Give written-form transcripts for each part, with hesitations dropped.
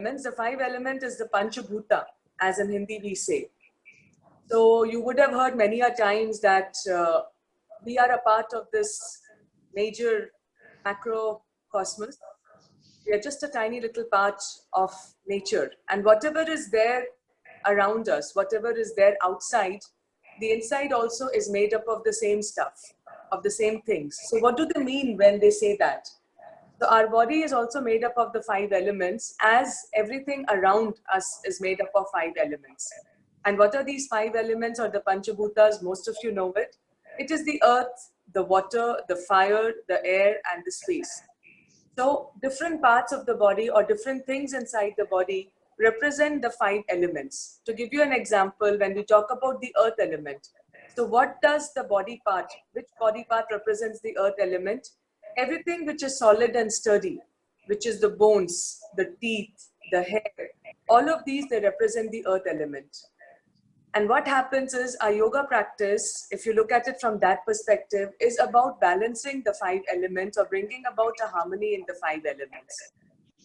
The five element is the Panchabhuta, as in Hindi we say. So you would have heard many a times that we are a part of this major macrocosmos. We are just a tiny little part of nature, and whatever is there around us, whatever is there outside, the inside also is made up of the same stuff, of the same things. So what do they mean when they say that? So our body is also made up of the five elements, as everything around us is made up of five elements. And what are these five elements, or the Panchabhutas? Most of you know it. It is the earth, the water, the fire, the air, and the space. So different parts of the body or different things inside the body represent the five elements. To give you an example, when we talk about the earth element, so what does the body part, which body part represents the earth element? Everything which is solid and sturdy, which is the bones, the teeth, the hair, all of these, they represent the earth element. And what happens is our yoga practice, if you look at it from that perspective, is about balancing the five elements or bringing about a harmony in the five elements.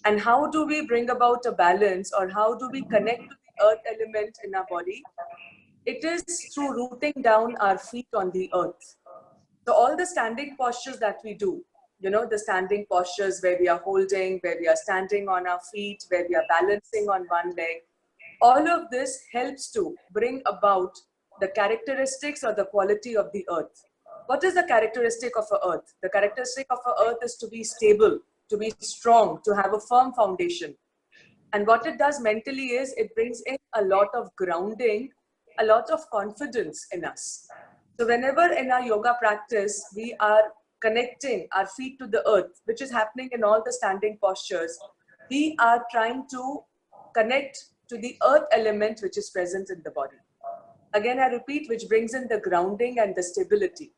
And how do we bring about a balance, or how do we connect to the earth element in our body? It is through rooting down our feet on the earth. So all the standing postures that we do, you know, the standing postures where we are holding, where we are standing on our feet, where we are balancing on one leg, all of this helps to bring about the characteristics or the quality of the earth. What is the characteristic of a earth? The characteristic of a earth is to be stable, to be strong, to have a firm foundation. And what it does mentally is it brings in a lot of grounding, a lot of confidence in us. So whenever in our yoga practice, we are connecting our feet to the earth, which is happening in all the standing postures, we are trying to connect to the earth element which is present in the body. Again, I repeat, which brings in the grounding and the stability.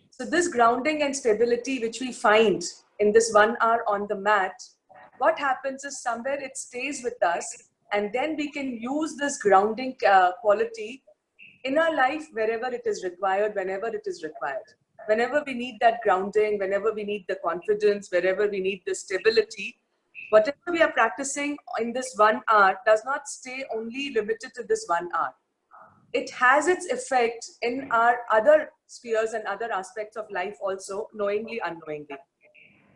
So this grounding and stability which we find in this 1 hour on the mat, what happens is somewhere it stays with us, and then we can use this grounding quality in our life wherever it is required, whenever it is required. Whenever we need that grounding, whenever we need the confidence, wherever we need the stability, whatever we are practicing in this 1 hour does not stay only limited to this 1 hour. It has its effect in our other spheres and other aspects of life also, knowingly, unknowingly.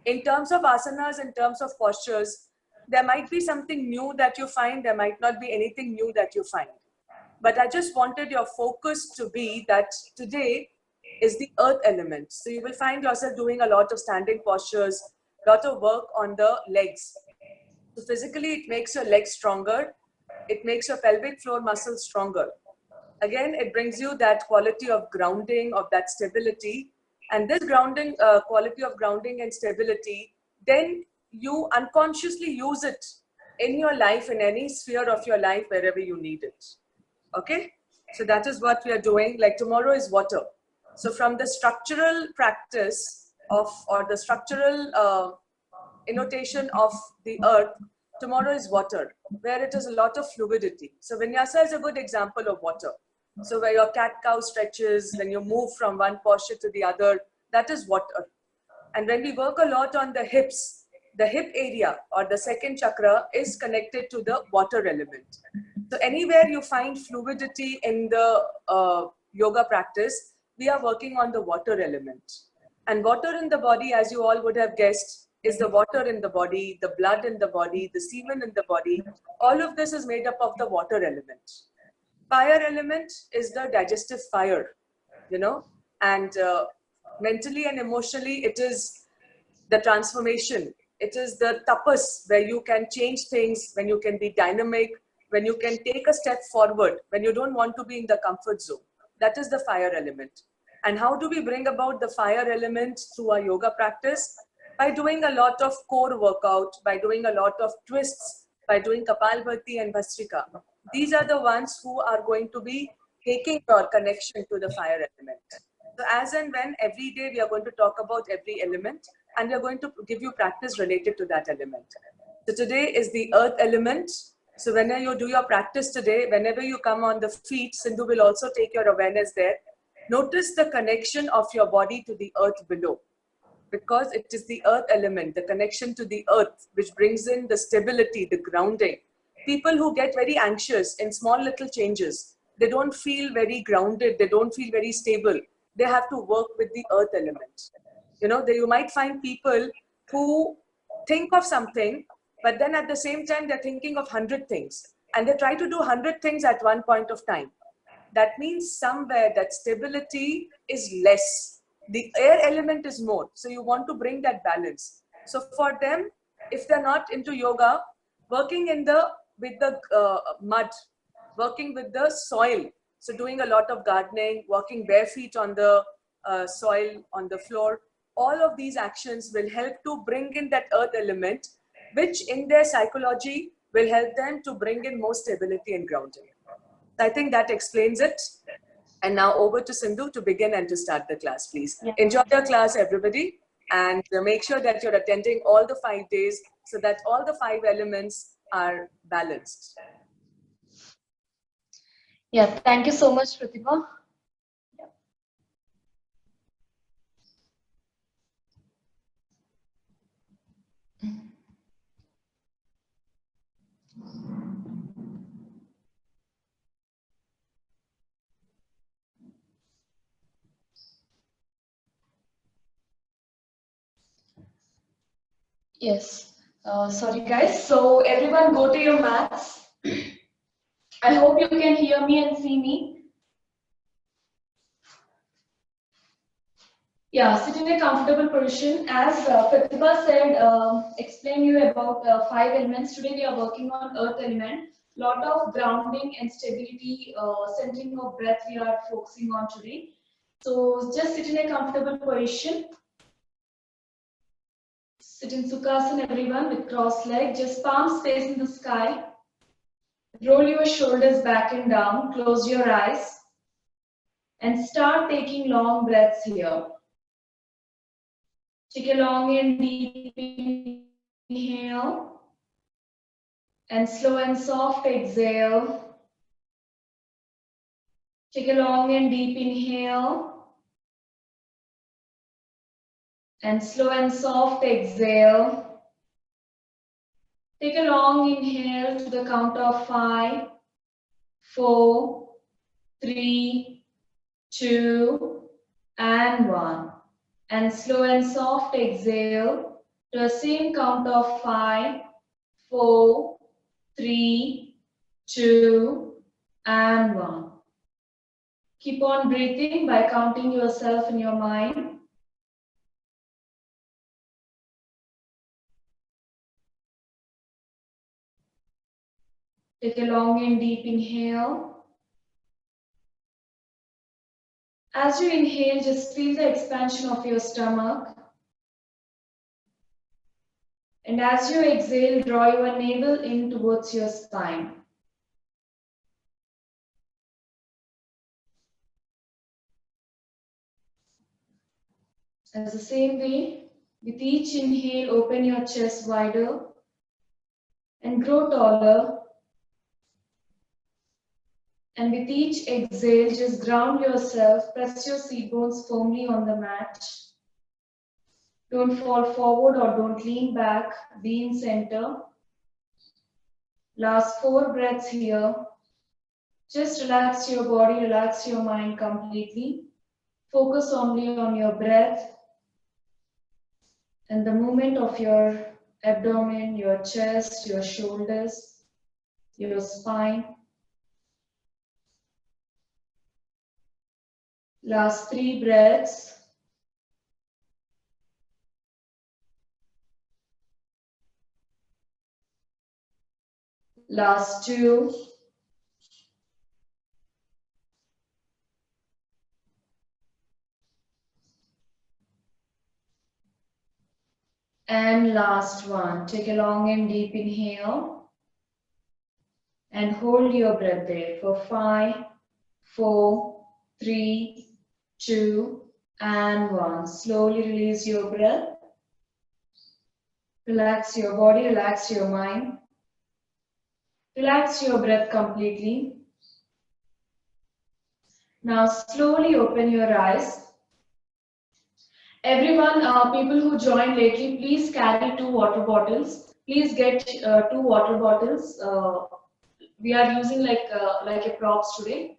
In terms of asanas, in terms of postures, there might be something new that you find, there might not be anything new that you find. But I just wanted your focus to be that today is the earth element. So you will find yourself doing a lot of standing postures, a lot of work on the legs. So physically, it makes your legs stronger. It makes your pelvic floor muscles stronger. Again, it brings you that quality of grounding, of that stability. And this grounding, quality of grounding and stability, then you unconsciously use it in your life, in any sphere of your life, wherever you need it. Okay? So that is what we are doing. Like tomorrow is water. So from the structural practice of, or the structural innotation of the earth, tomorrow is water, where it is a lot of fluidity. So vinyasa is a good example of water. So where your cat-cow stretches, when you move from one posture to the other, that is water. And when we work a lot on the hips, the hip area or the second chakra is connected to the water element. So anywhere you find fluidity in the yoga practice, we are working on the water element. And water in the body, as you all would have guessed, is the water in the body, the blood in the body, the semen in the body. All of this is made up of the water element. Fire element is the digestive fire, you know, and mentally and emotionally, it is the transformation. It is the tapas, where you can change things, when you can be dynamic, when you can take a step forward, when you don't want to be in the comfort zone. That is the fire element. And how do we bring about the fire element through our yoga practice? By doing a lot of core workout, by doing a lot of twists, by doing Kapalbhati and Bhastrika. These are the ones who are going to be taking your connection to the fire element. So as and when every day we are going to talk about every element, and we are going to give you practice related to that element. So today is the earth element. So whenever you do your practice today, whenever you come on the feet, Sindhu will also take your awareness there. Notice the connection of your body to the earth below. because it is the earth element, the connection to the earth, which brings in the stability, the grounding. People who get very anxious in small little changes, they don't feel very grounded, they don't feel very stable. They have to work with the earth element. You know, you might find people who think of something, but then at the same time, they're thinking of 100 things. And they try to do 100 things at one point of time. That means somewhere that stability is less. The air element is more. So you want to bring that balance. So for them, if they're not into yoga, working with the mud, working with the soil. So doing a lot of gardening, walking bare feet on the soil, on the floor. All of these actions will help to bring in that earth element, which in their psychology will help them to bring in more stability and grounding. I think that explains it. And now over to Sindhu to begin and to start the class, please. Yeah. Enjoy your class, everybody. And make sure that you're attending all the 5 days so that all the 5 elements are balanced. Yeah, thank you so much, Pratibha. Yes, sorry guys. So everyone go to your mats. I hope you can hear me and see me. Yeah, sit in a comfortable position. As Pratibha said, explain you about 5 elements. Today we are working on earth element. Lot of grounding and stability, centering of breath we are focusing on today. So just sit in a comfortable position. Sit in Sukhasana, everyone, with crossed leg. Just palms facing the sky. Roll your shoulders back and down. Close your eyes. And start taking long breaths here. Take a long and deep inhale. And slow and soft exhale. Take a long and deep inhale. And slow and soft exhale. Take a long inhale to the count of 5, 4, 3, 2, and 1. And slow and soft exhale to the same count of 5, 4, 3, 2, and 1. Keep on breathing by counting yourself in your mind. Take a long and deep inhale. As you inhale, just feel the expansion of your stomach. And as you exhale, draw your navel in towards your spine. As the same way, with each inhale, open your chest wider and grow taller. And with each exhale, just ground yourself, press your seat bones firmly on the mat. Don't fall forward or don't lean back, be in center. Last 4 breaths here. Just relax your body, relax your mind completely. Focus only on your breath and the movement of your abdomen, your chest, your shoulders, your spine. Last 3 breaths. Last 2. And last 1. Take a long and deep inhale. And hold your breath there for 5, 4, 3, 2, and 1. Slowly release your breath. Relax your body, relax your mind. Relax your breath completely. Now slowly open your eyes. Everyone, people who joined lately, please carry 2 water bottles. Please get 2 water bottles. We are using like a props today.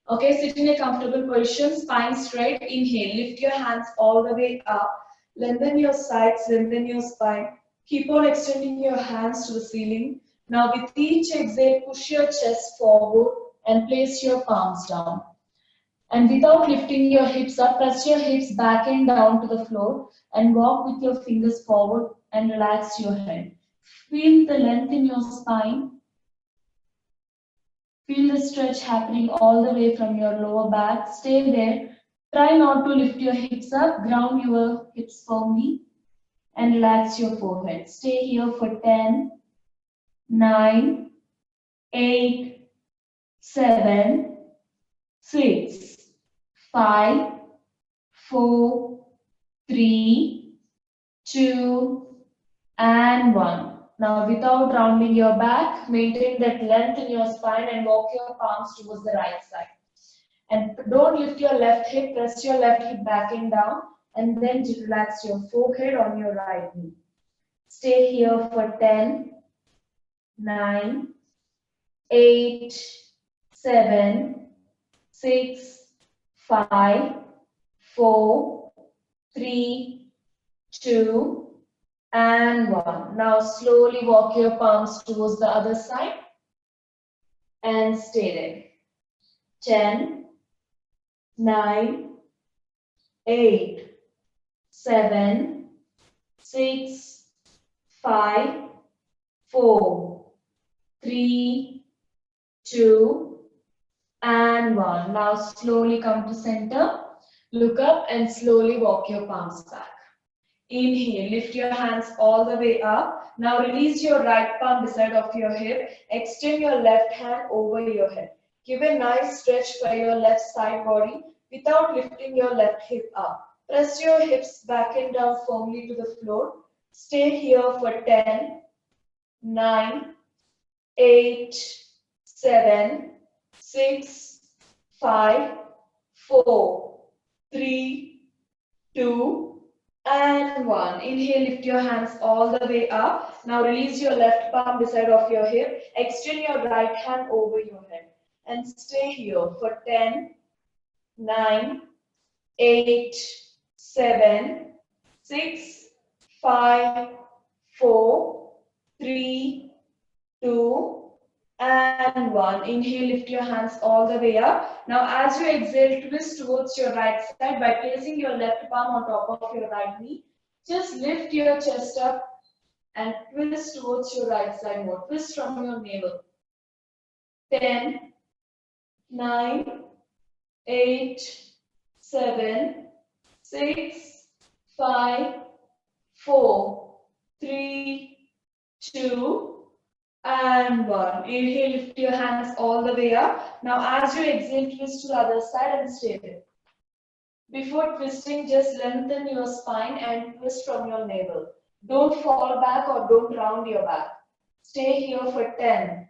Okay, sit in a comfortable position, spine straight. Inhale, lift your hands all the way up. Lengthen your sides, lengthen your spine. Keep on extending your hands to the ceiling. Now with each exhale, push your chest forward and place your palms down. And without lifting your hips up, press your hips back and down to the floor and walk with your fingers forward and relax your head. Feel the length in your spine. Feel the stretch happening all the way from your lower back. Stay there. Try not to lift your hips up. Ground your hips firmly and relax your forehead. Stay here for 10, 9, 8, 7, 6, 5, 4, 3, 2, and 1. Now, without rounding your back, maintain that length in your spine and walk your palms towards the right side. And don't lift your left hip, press your left hip back and down, and then relax your forehead on your right knee. Stay here for 10, 9, 8, 7, 6, 5, 4, 3, 2, and 1. Now slowly walk your palms towards the other side and stay there. 10, 9, 8, 7, 6, 5, 4, 3, 2, and 1. Now slowly come to center. Look up and slowly walk your palms back. Inhale, lift your hands all the way up. Now release your right palm beside of your hip. Extend your left hand over your head. Give a nice stretch for your left side body without lifting your left hip up. Press your hips back and down firmly to the floor. Stay here for 10, 9, 8, 7, 6, 5, 4, 3, 2, and 1. Inhale, lift your hands all the way up. Now release your left palm beside of your hip. Extend your right hand over your head. And stay here for 10, 9, 8, 7, 6, 5, 4, 3, 2, and 1. Inhale, lift your hands all the way up. Now as you exhale, twist towards your right side by placing your left palm on top of your right knee. Just lift your chest up and twist towards your right side more. Twist from your navel. 10, 9, 8, 7, 6, 5, 4, 3, 2, and 1. Inhale, lift your hands all the way up. Now as you exhale, twist to the other side and stay there. Before twisting, just lengthen your spine and twist from your navel. Don't fall back or don't round your back. Stay here for 10,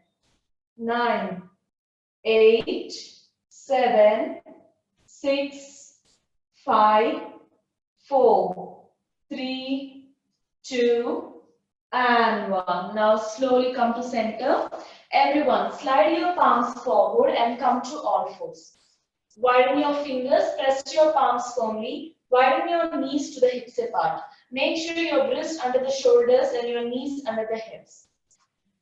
9, 8, 7, 6, 5, 4, 3, 2, and 1. Now slowly come to center. Everyone, slide your palms forward and come to all fours. Widen your fingers, press your palms firmly. Widen your knees to the hips apart. Make sure your wrists under the shoulders and your knees under the hips.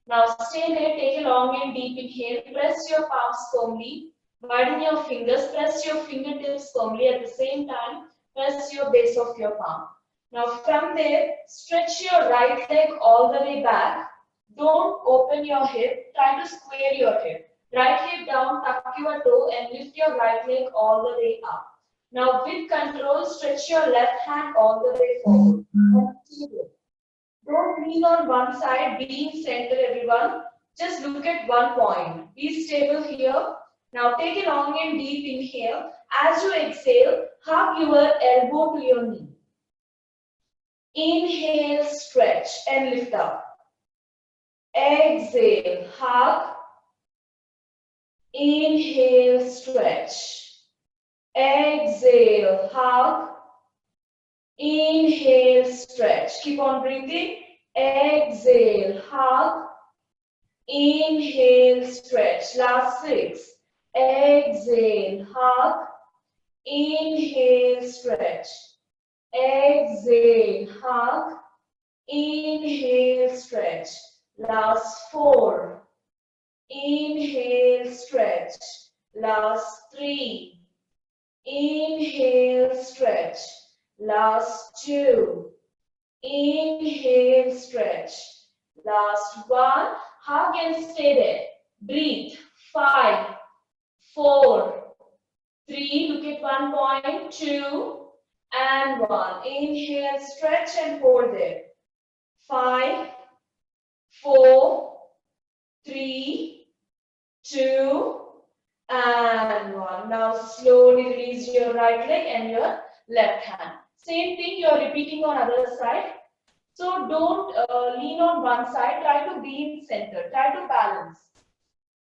Now stay there, take a long and deep inhale. Press your palms firmly. Widen your fingers, press your fingertips firmly. At the same time, press your base of your palm. Now from there, stretch your right leg all the way back. Don't open your hip, try to square your hip. Right hip down, tuck your toe and lift your right leg all the way up. Now with control, stretch your left hand all the way forward. Don't lean on one side, be in center everyone. Just look at one point. Be stable here. Now take a long and deep inhale. As you exhale, hug your elbow to your knee. Inhale, stretch and lift up. Exhale, hug. Inhale, stretch. Exhale, hug. Inhale, stretch. Keep on breathing. Exhale, hug. Inhale, stretch. Last 6. Exhale, hug. Inhale, stretch. Exhale, hug. Inhale, stretch. Last 4. Inhale, stretch. Last 3. Inhale, stretch. Last 2. Inhale, stretch. Last 1. Hug and stay there. Breathe. 5, 4, 3. Look at 1 point. 2 and 1. Inhale, stretch and hold there. 5, 4, 3, 2 and 1. Now slowly release your right leg and your left hand. Same thing you are repeating on other side. So don't lean on one side. Try to be in center. Try to balance.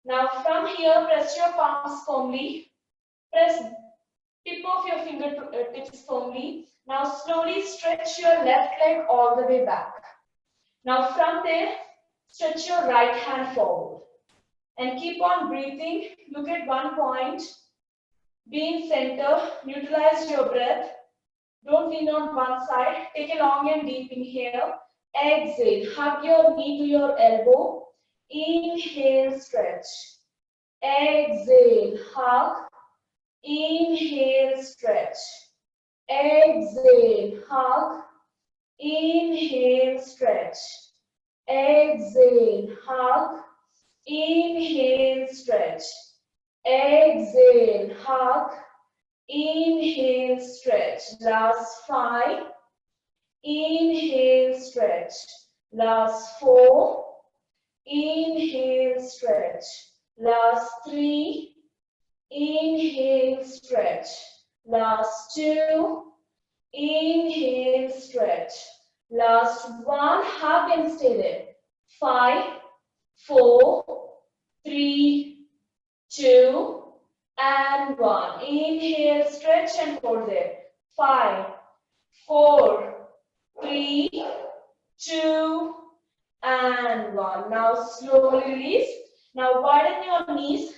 Now from here, press your palms firmly. Press tip of your fingertips firmly. Now slowly stretch your left leg all the way back. Now from there, stretch your right hand forward. And keep on breathing. Look at 1 point. Be in center. Neutralize your breath. Don't lean on one side. Take a long and deep inhale. Exhale. Hug your knee to your elbow. Inhale, stretch. Exhale, hug. Inhale, stretch. Exhale, hug. Inhale, stretch. Exhale, hug. Inhale, stretch. Exhale, hug. Inhale, stretch. Last 5. Inhale, stretch. Last 4. Inhale, stretch. Last 3. Inhale, stretch. Last 2. Inhale, stretch. Last 1. Hug and stay there. 5, 4, 3, 2 and 1. Inhale, stretch and hold there. 5, 4, 3, 2 and 1. Now slowly release. Now widen your knees.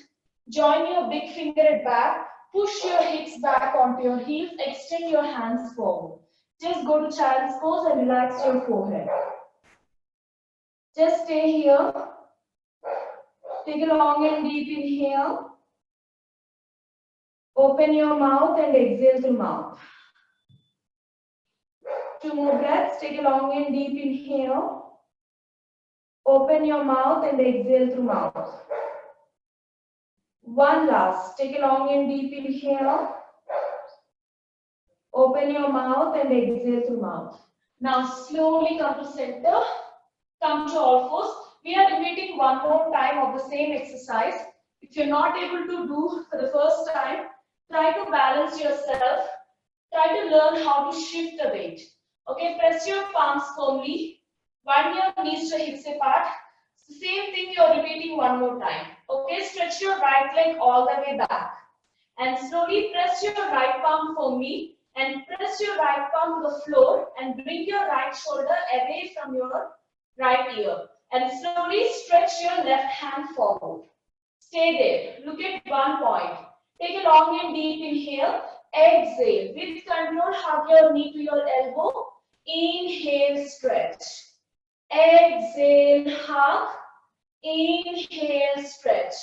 Join your big finger at back. Push your hips back onto your heels. Extend your hands forward. Just go to child's pose and relax your forehead. Just stay here. Take a long and deep inhale. Open your mouth and exhale through mouth. 2 more breaths. Take a long and deep inhale. Open your mouth and exhale through mouth. 1 last. Take a long and deep inhale. Open your mouth and exhale through mouth. Now slowly come to center. Come to all fours. We are repeating 1 more time of the same exercise. If you're not able to do for the first time, try to balance yourself. Try to learn how to shift the weight. Okay, press your palms firmly. Widen your knees to hips apart. Same thing you're repeating 1 more time. Okay, stretch your right leg all the way back. And slowly press your right palm firmly. And press your right palm to the floor. And bring your right shoulder away from your right ear. And slowly stretch your left hand forward. Stay there. Look at 1 point. Take a long and deep inhale. Exhale. With control, hug your knee to your elbow. Inhale, stretch. Exhale, hug. Inhale, stretch.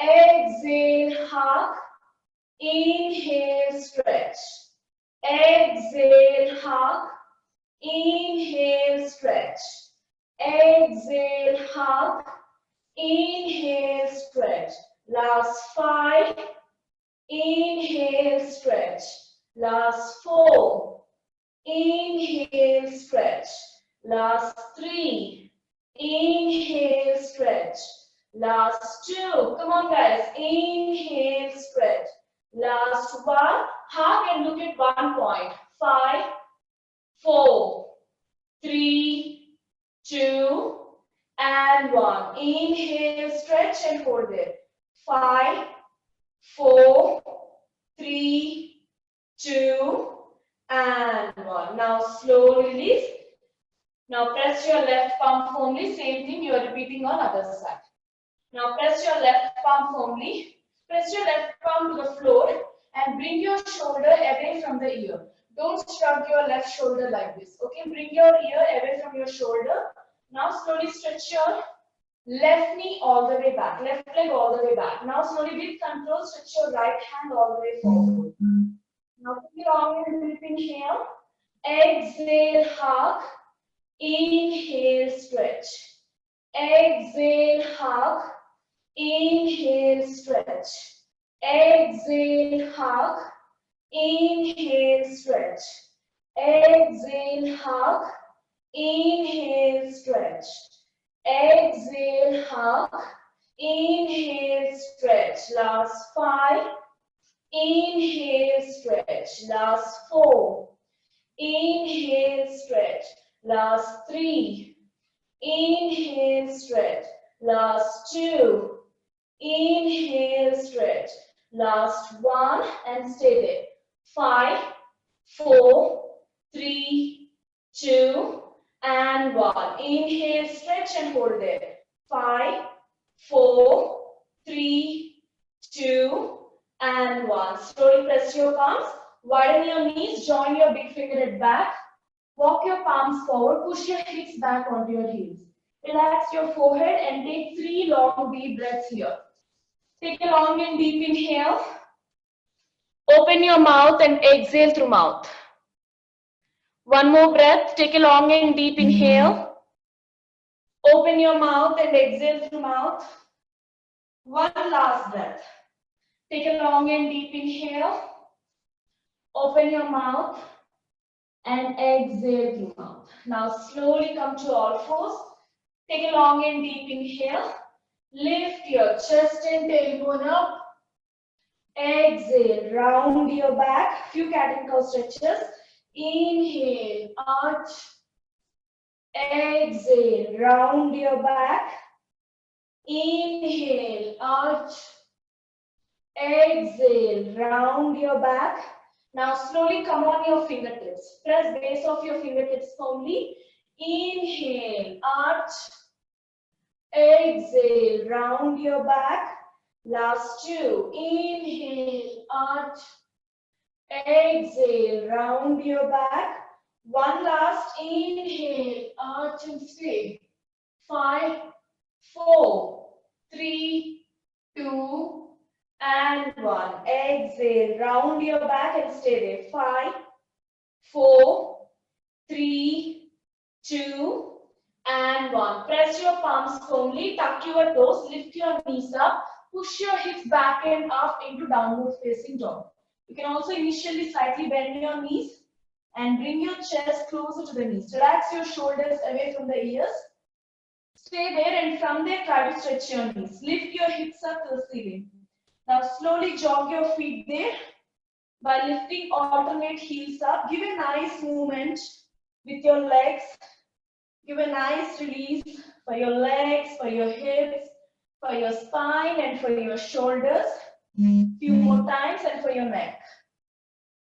Exhale, hug. Inhale, stretch. Exhale, hug. Inhale, stretch. Exhale, hug. Inhale, stretch. Last 5. Inhale, stretch. Last 4. Inhale, stretch. Last 3. Inhale, stretch. Last 2. Come on, guys. Inhale, stretch. Last 1. Hug and look at 1 point. 5, 4, 3, 2 and 1. Inhale, stretch and hold it. 5, 4, 3, 2 and 1. Now slowly release. Now press your left palm firmly. Same thing you are repeating on other side. Now press your left palm firmly. Press your left palm to the floor and bring your shoulder away from the ear. Don't shrug your left shoulder like this. Okay, bring your ear away from your shoulder. Now slowly stretch your left knee all the way back, left leg all the way back. Now slowly with control stretch your right hand all the way forward. Now take a long and deep inhale. Exhale, hug. Inhale, stretch. Exhale, hug. Inhale, stretch. Exhale, hug. Inhale, stretch. Exhale, hug. Inhale, stretch. Exhale, hug. Inhale, stretch. Last 5. Inhale, stretch. Last 4. Inhale, stretch. Last 3. Inhale, stretch. Last 2. Inhale, stretch. Last 1 and stay there. 5, 4, 3, 2 and 1. Inhale, stretch and hold there. 5, 4, 3, 2 and 1. Slowly press your palms. Widen your knees. Join your big finger at back. Walk your palms forward. Push your hips back onto your heels. Relax your forehead and take 3 long deep breaths here. Take a long and deep inhale. Open your mouth and exhale through mouth. One more breath. Take a long and deep inhale. Open your mouth and exhale through mouth. One last breath. Take a long and deep inhale. Open your mouth and exhale through mouth. Now slowly come to all fours. Take a long and deep inhale. Lift your chest and tailbone up. Exhale, round your back. Few cat and cow stretches. Inhale, arch. Exhale, round your back. Inhale, arch. Exhale, round your back. Now slowly come on your fingertips. Press base of your fingertips firmly. Inhale, arch. Exhale, round your back. Last 2. Inhale, arch. Exhale, round your back. One last inhale, arch and stay. 5, 4, 3, 2, and 1. Exhale, round your back and stay there. 5, 4, 3, 2, and 1. Press your palms firmly, tuck your toes, lift your knees up, push your hips back and up into downward facing dog. You can also initially slightly bend your knees and bring your chest closer to the knees. Relax your shoulders away from the ears. Stay there and from there try to stretch your knees. Lift your hips up to the ceiling. Now slowly jog your feet there by lifting alternate heels up. Give a nice movement with your legs. Give a nice release for your legs, for your hips, for your spine and for your shoulders. Few more times and for your neck.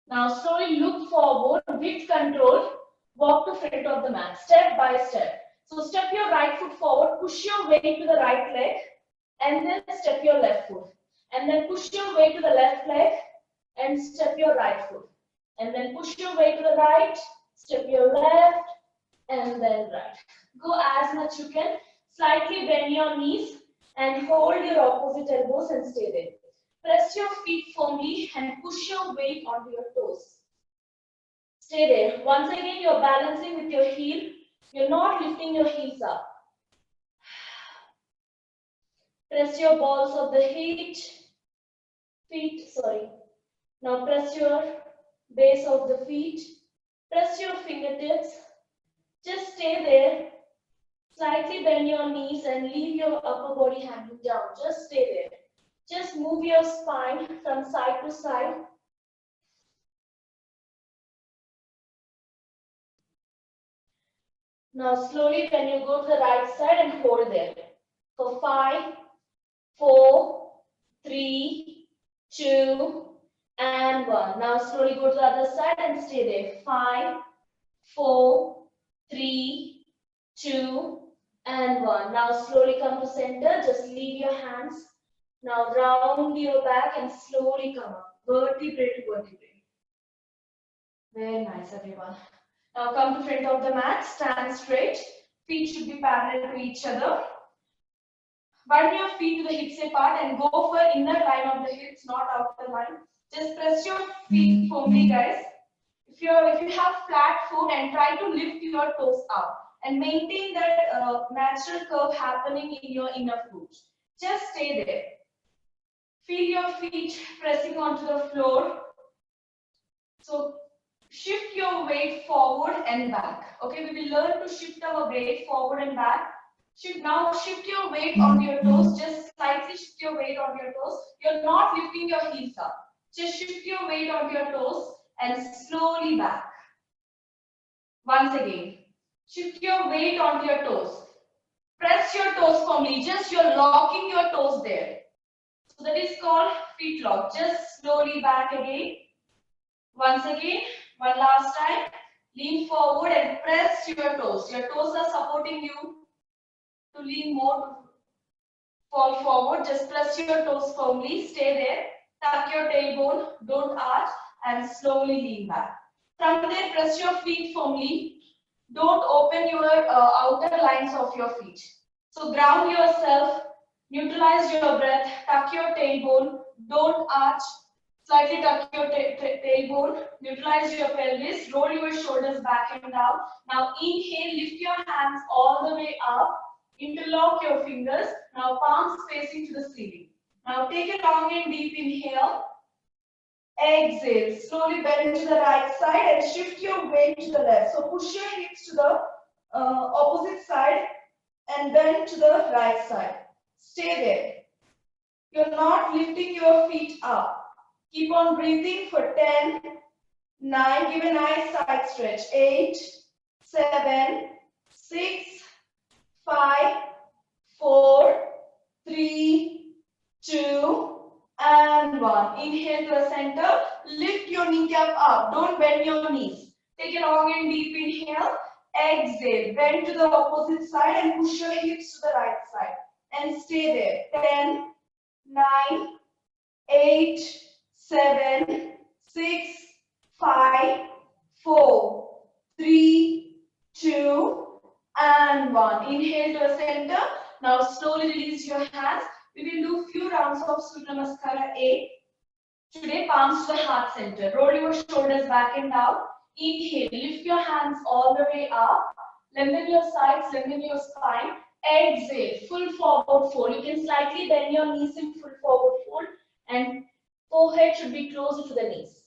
Now slowly look forward with control. Walk to front of the mat, step by step. So step your right foot forward, push your weight to the right leg, and then step your left foot. And then push your weight to the left leg, and step your right foot. And then push your weight to the right, step your left, and then right. Go as much you can. Slightly bend your knees and hold your opposite elbows and stay there. Press your feet firmly and push your weight onto your toes. Stay there. Once again, you're balancing with your heel. You're not lifting your heels up. Press your balls of the feet. Now press your base of the feet. Press your fingertips. Just stay there. Slightly bend your knees and leave your upper body hanging down. Just stay there. Just move your spine from side to side. Now slowly when you go to the right side and hold there. For 5, 4, 3, 2, and 1. Now slowly go to the other side and stay there. 5, 4, 3, 2, and 1. Now slowly come to center. Just leave your hands. Now round your back and slowly come up. Vertebrae to vertebrae. Very nice, everyone. Now come to front of the mat. Stand straight. Feet should be parallel to each other. Bend your feet to the hips apart and go for inner line of the hips, not outer line. Just press your feet firmly, guys. If you have flat foot, and try to lift your toes up and maintain that natural curve happening in your inner foot. Just stay there. Feel your feet pressing onto the floor. So shift your weight forward and back. Okay, we will learn to shift our weight forward and back. Now shift your weight on your toes. Just slightly shift your weight on your toes. You're not lifting your heels up. Just shift your weight on your toes and slowly back. Once again, shift your weight onto your toes. Press your toes firmly. Just you're locking your toes there. So that is called feet lock. Just slowly back again. Once again, one last time. Lean forward and press your toes. Your toes are supporting you to lean more, to fall forward. Just press your toes firmly. Stay there. Tuck your tailbone. Don't arch and slowly lean back. From there, press your feet firmly. Don't open your outer lines of your feet. So ground yourself. Neutralize your breath. Tuck your tailbone. Don't arch. Slightly tuck your tailbone. Neutralize your pelvis. Roll your shoulders back and down. Now inhale. Lift your hands all the way up. Interlock your fingers. Now palms facing to the ceiling. Now take a long and deep inhale. Exhale. Slowly bend to the right side and shift your weight to the left. So push your hips to the opposite side and bend to the right side. Stay there. You're not lifting your feet up. Keep on breathing for 10, 9. Give a nice side stretch. 8, 7, 6, 5, 4, 3, 2, and 1. Inhale to the center. Lift your kneecap up. Don't bend your knees. Take a long and deep inhale. Exhale. Bend to the opposite side and push your hips to the right side. And stay there. 10, 9, 8, 7, 6, 5, 4, 3, 2, and 1. Inhale to the center. Now slowly release your hands. We will do few rounds of Surya Namaskara A. Today, palms to the heart center. Roll your shoulders back and down. Inhale. Lift your hands all the way up. Lengthen your sides, lengthen your spine. Exhale. Full forward fold. You can slightly bend your knees in full forward fold. And forehead should be closer to the knees.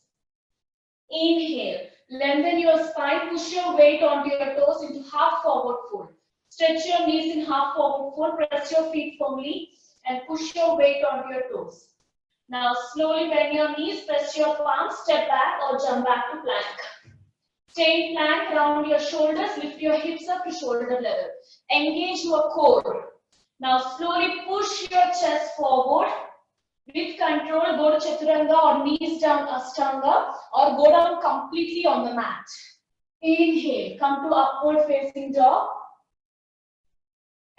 Inhale. Lengthen your spine. Push your weight onto your toes into half forward fold. Stretch your knees in half forward fold. Press your feet firmly and push your weight onto your toes. Now slowly bend your knees, press your palms, step back or jump back to plank. Stay in plank, round your shoulders, lift your hips up to shoulder level. Engage your core. Now slowly push your chest forward. With control, go to Chaturanga or knees down Ashtanga or go down completely on the mat. Inhale, come to upward facing dog.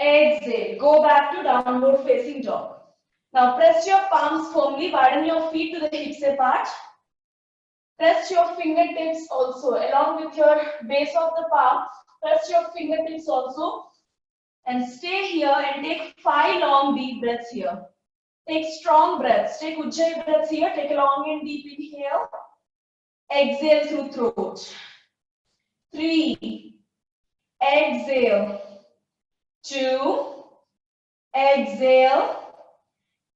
Exhale, go back to downward facing dog. Now press your palms firmly, widen your feet to the hips apart. Press your fingertips also along with your base of the palm. Press your fingertips also and stay here and take 5 long deep breaths here. Take strong breaths. Take Ujjayi breaths here. Take a long and deep inhale. Exhale through throat. 3. Exhale. 2. Exhale.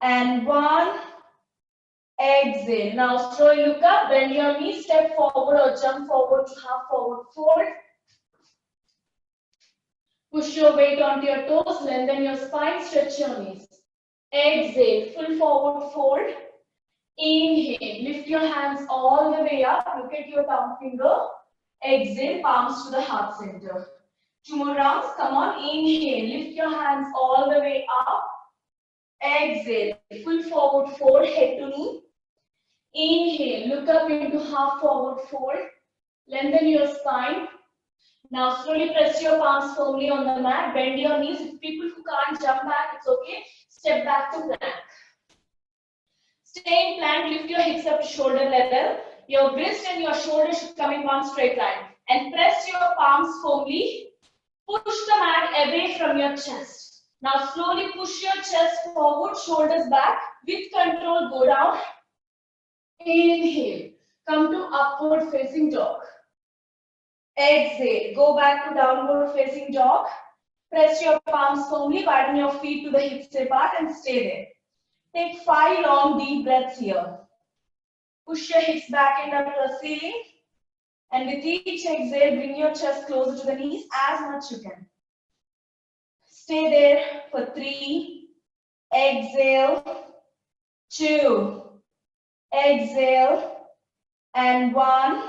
And 1. Exhale. Now slowly look up, bend your knees, step forward or jump forward to half forward fold. Push your weight onto your toes, lengthen your spine, stretch your knees. Exhale, full forward fold. Inhale, lift your hands all the way up, look at your thumb finger. Exhale, palms to the heart center. 2 more rounds, come on. Inhale, lift your hands all the way up. Exhale, full forward fold, head to knee. Inhale, look up into half forward fold. Lengthen your spine. Now slowly press your palms firmly on the mat. Bend your knees. If people who can't jump back, it's okay. Step back to plank. Stay in plank. Lift your hips up to shoulder level. Your wrist and your shoulder should come in one straight line. And press your palms firmly. Push the mat away from your chest. Now slowly push your chest forward, shoulders back. With control, go down. Inhale. Come to upward facing dog. Exhale. Go back to downward facing dog. Press your palms firmly. Widen your feet to the hips apart and stay there. Take 5 long deep breaths here. Push your hips back in up to the ceiling. And with each exhale, bring your chest closer to the knees as much you can. Stay there for 3. Exhale. 2. Exhale. And 1.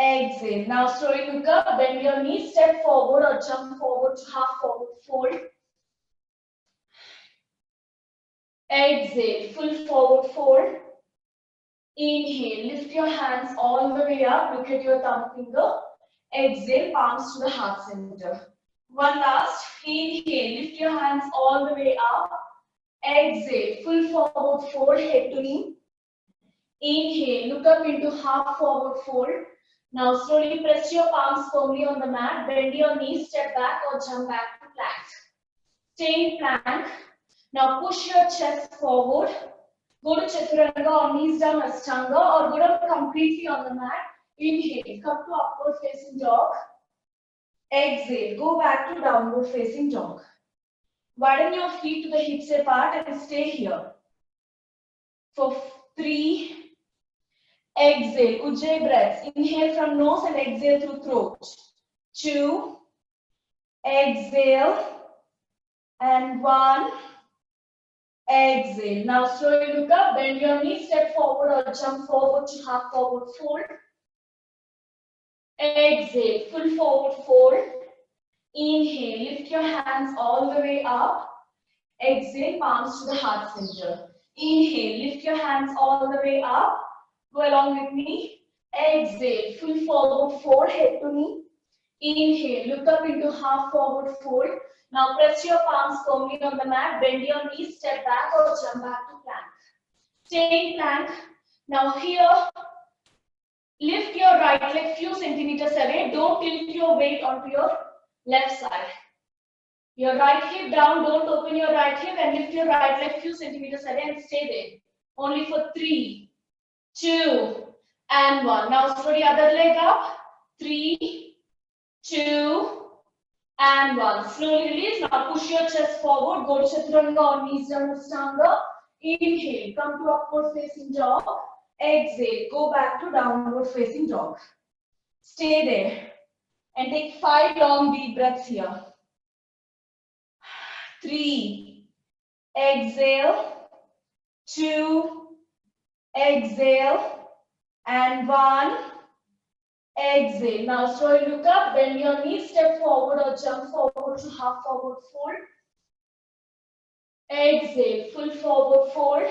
Exhale. Now slowly look up, bend your knees, step forward or jump forward to half forward fold. Exhale, full forward fold. Inhale, lift your hands all the way up, look at your thumb finger. Exhale, palms to the heart center. One last, inhale, lift your hands all the way up. Exhale, full forward fold, head to knee. Inhale, look up into half forward fold. Now slowly press your palms firmly on the mat, bend your knees, step back or jump back to plank. Stay in plank. Now push your chest forward. Go to chaturanga or knees down ashtanga or go down completely on the mat. Inhale, come to upward facing dog. Exhale, go back to downward facing dog. Widen your feet to the hips apart and stay here. For 3. Exhale, Ujjayi breaths. Inhale from nose and exhale through throat. 2. Exhale. And 1. Exhale. Now slowly look up, bend your knees, step forward or jump forward to half forward fold. Exhale, full forward fold. Inhale, lift your hands all the way up. Exhale, palms to the heart center. Inhale, lift your hands all the way up. Go along with me. Exhale, full forward fold, head to knee. Inhale, look up into half forward fold. Now press your palms firmly on the mat, bend your knees, step back or jump back to plank. Stay in plank. Now here, lift your right leg few centimeters away. Don't tilt your weight onto your left side. Your right hip down, don't open your right hip and lift your right leg few centimeters away and stay there. Only for 3, 2, and 1. Now slowly other leg up. 3, 2, and 1. Slowly release. Now push your chest forward. Go to chaturanga or knees down ashtanga. Inhale. Come to upward facing dog. Exhale. Go back to downward facing dog. Stay there. And take 5 long deep breaths here. 3. Exhale. 2. Exhale. And 1. Exhale. Now slowly look up, bend your knees, step forward or jump forward to half forward fold. Exhale, full forward fold.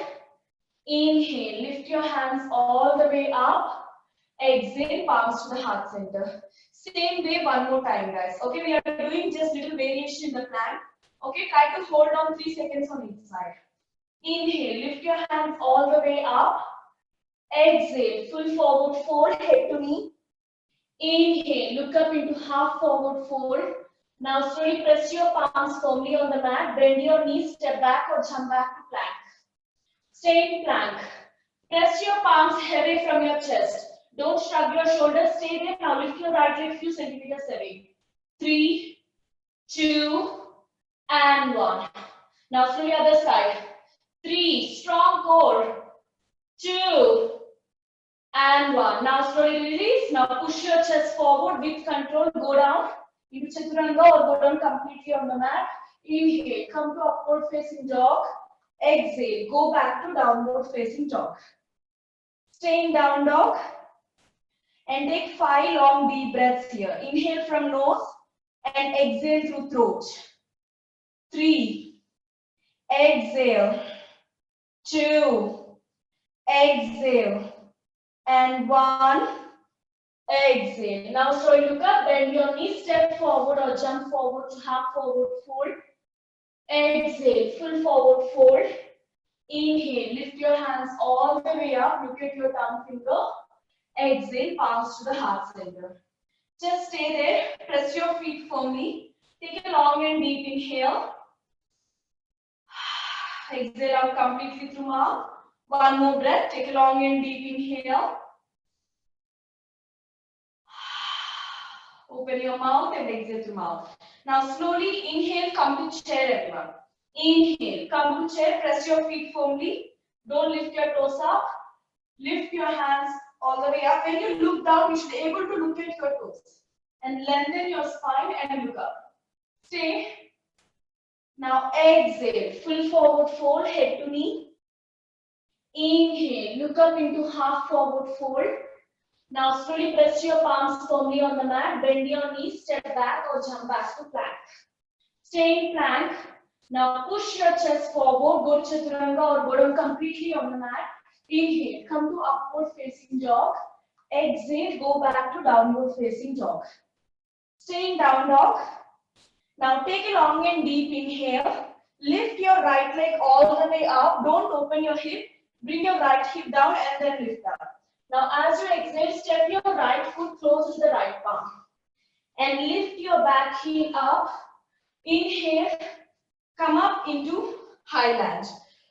Inhale, lift your hands all the way up. Exhale, palms to the heart center. Same way, one more time, guys. Okay, we are doing just little variation in the plank. Okay, try to hold on 3 seconds on each side. Inhale, lift your hands all the way up. Exhale, full forward fold, head to knee. Inhale, look up into half forward fold. Now slowly press your palms firmly on the mat, bend your knees, step back or jump back to plank. Stay in plank. Press your palms away from your chest. Don't shrug your shoulders, stay there. Now lift your right leg few centimeters away. 3, 2, and 1. Now slowly other side. 3, strong core. 2, and 1. Now slowly release. Now push your chest forward with control. Go down into chaturanga or go down completely on the mat. Inhale, come to upward facing dog. Exhale, go back to downward facing dog. Stay in down dog and take 5 long deep breaths here. Inhale from nose and exhale through throat. 3, exhale. 2, exhale, and 1, exhale. Now slowly look up, bend your knees, step forward or jump forward to half forward fold. Exhale, full forward fold. Inhale, lift your hands all the way up, look at your thumb finger. Exhale, palms to the heart center. Just stay there, press your feet firmly. Take a long and deep inhale. Exhale out completely through mouth. One more breath, take a long and deep inhale. Open your mouth and exhale to mouth. Now slowly inhale, come to chair everyone. Inhale, come to chair, press your feet firmly. Don't lift your toes up. Lift your hands all the way up. When you look down, you should be able to look at your toes. And lengthen your spine and look up. Stay. Now exhale, full forward fold, head to knee. Inhale, look up into half forward fold. Now slowly press your palms firmly on the mat, bend your knees, step back or jump back to plank. Stay in plank. Now push your chest forward, go to chaturanga or go down completely on the mat. Inhale, come to upward facing dog. Exhale, go back to downward facing dog. Stay in down dog. Now take a long and deep inhale. Lift your right leg all the way up. Don't open your hip. Bring your right hip down and then lift up. Now as you exhale, step your right foot close to the right palm. And lift your back heel up. Inhale, come up into high lunge.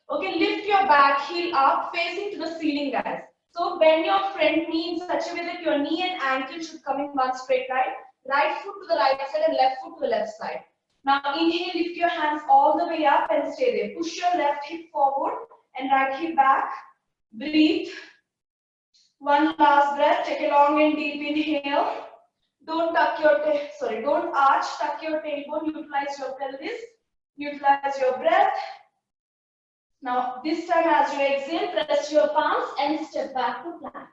Okay, lift your back heel up, facing to the ceiling, guys. So bend your front knee in such a way that your knee and ankle should come in one straight line. Right foot to the right side and left foot to the left side. Now inhale, lift your hands all the way up and stay there. Push your left hip forward and right hip back. Breathe. One last breath. Take a long and deep inhale. Don't arch, tuck your tailbone, utilize your pelvis, utilize your breath. Now this time as you exhale, press your palms and step back to plank.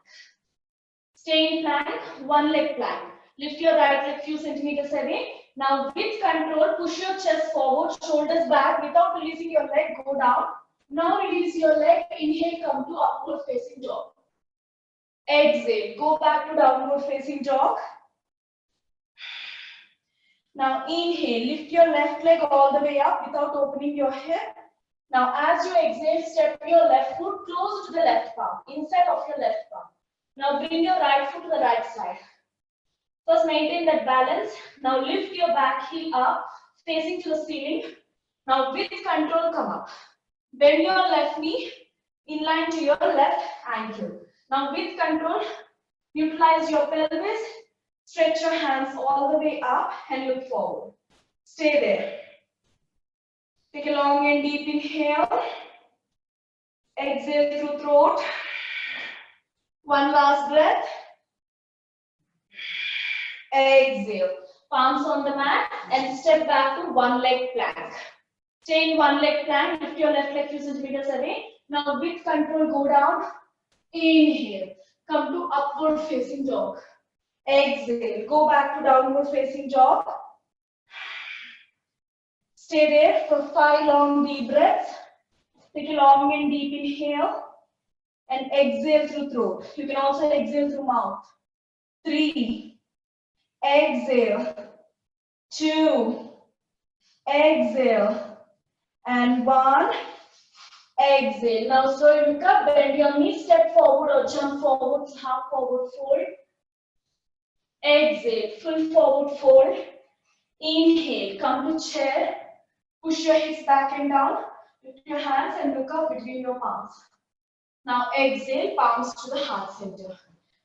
Stay in plank, one leg plank. Lift your right leg few centimeters away. Now with control, push your chest forward, shoulders back without releasing your leg, go down. Now release your leg, inhale, come to upward facing dog. Exhale, go back to downward facing dog. Now inhale, lift your left leg all the way up without opening your hip. Now as you exhale, step your left foot close to the left palm, inside of your left palm. Now bring your right foot to the right side. First maintain that balance. Now lift your back heel up, facing to the ceiling. Now with control, come up. Bend your left knee, in line to your left ankle. Now with control, utilize your pelvis. Stretch your hands all the way up and look forward. Stay there. Take a long and deep inhale. Exhale through throat. One last breath. Exhale. Palms on the mat and step back to one leg plank. Stay in one leg plank. Lift your left leg few centimeters away. Now with control, go down. Inhale. Come to upward facing dog. Exhale. Go back to downward facing dog. Stay there for 5 long deep breaths. Take a long and deep inhale and exhale through throat. You can also exhale through mouth. 3. Exhale. 2. Exhale. And 1. Exhale. Now slowly look up, bend your knees, step forward or jump forward to half forward fold. Exhale, full forward fold. Inhale, come to chair. Push your hips back and down. Lift your hands and look up between your palms. Now exhale, palms to the heart center.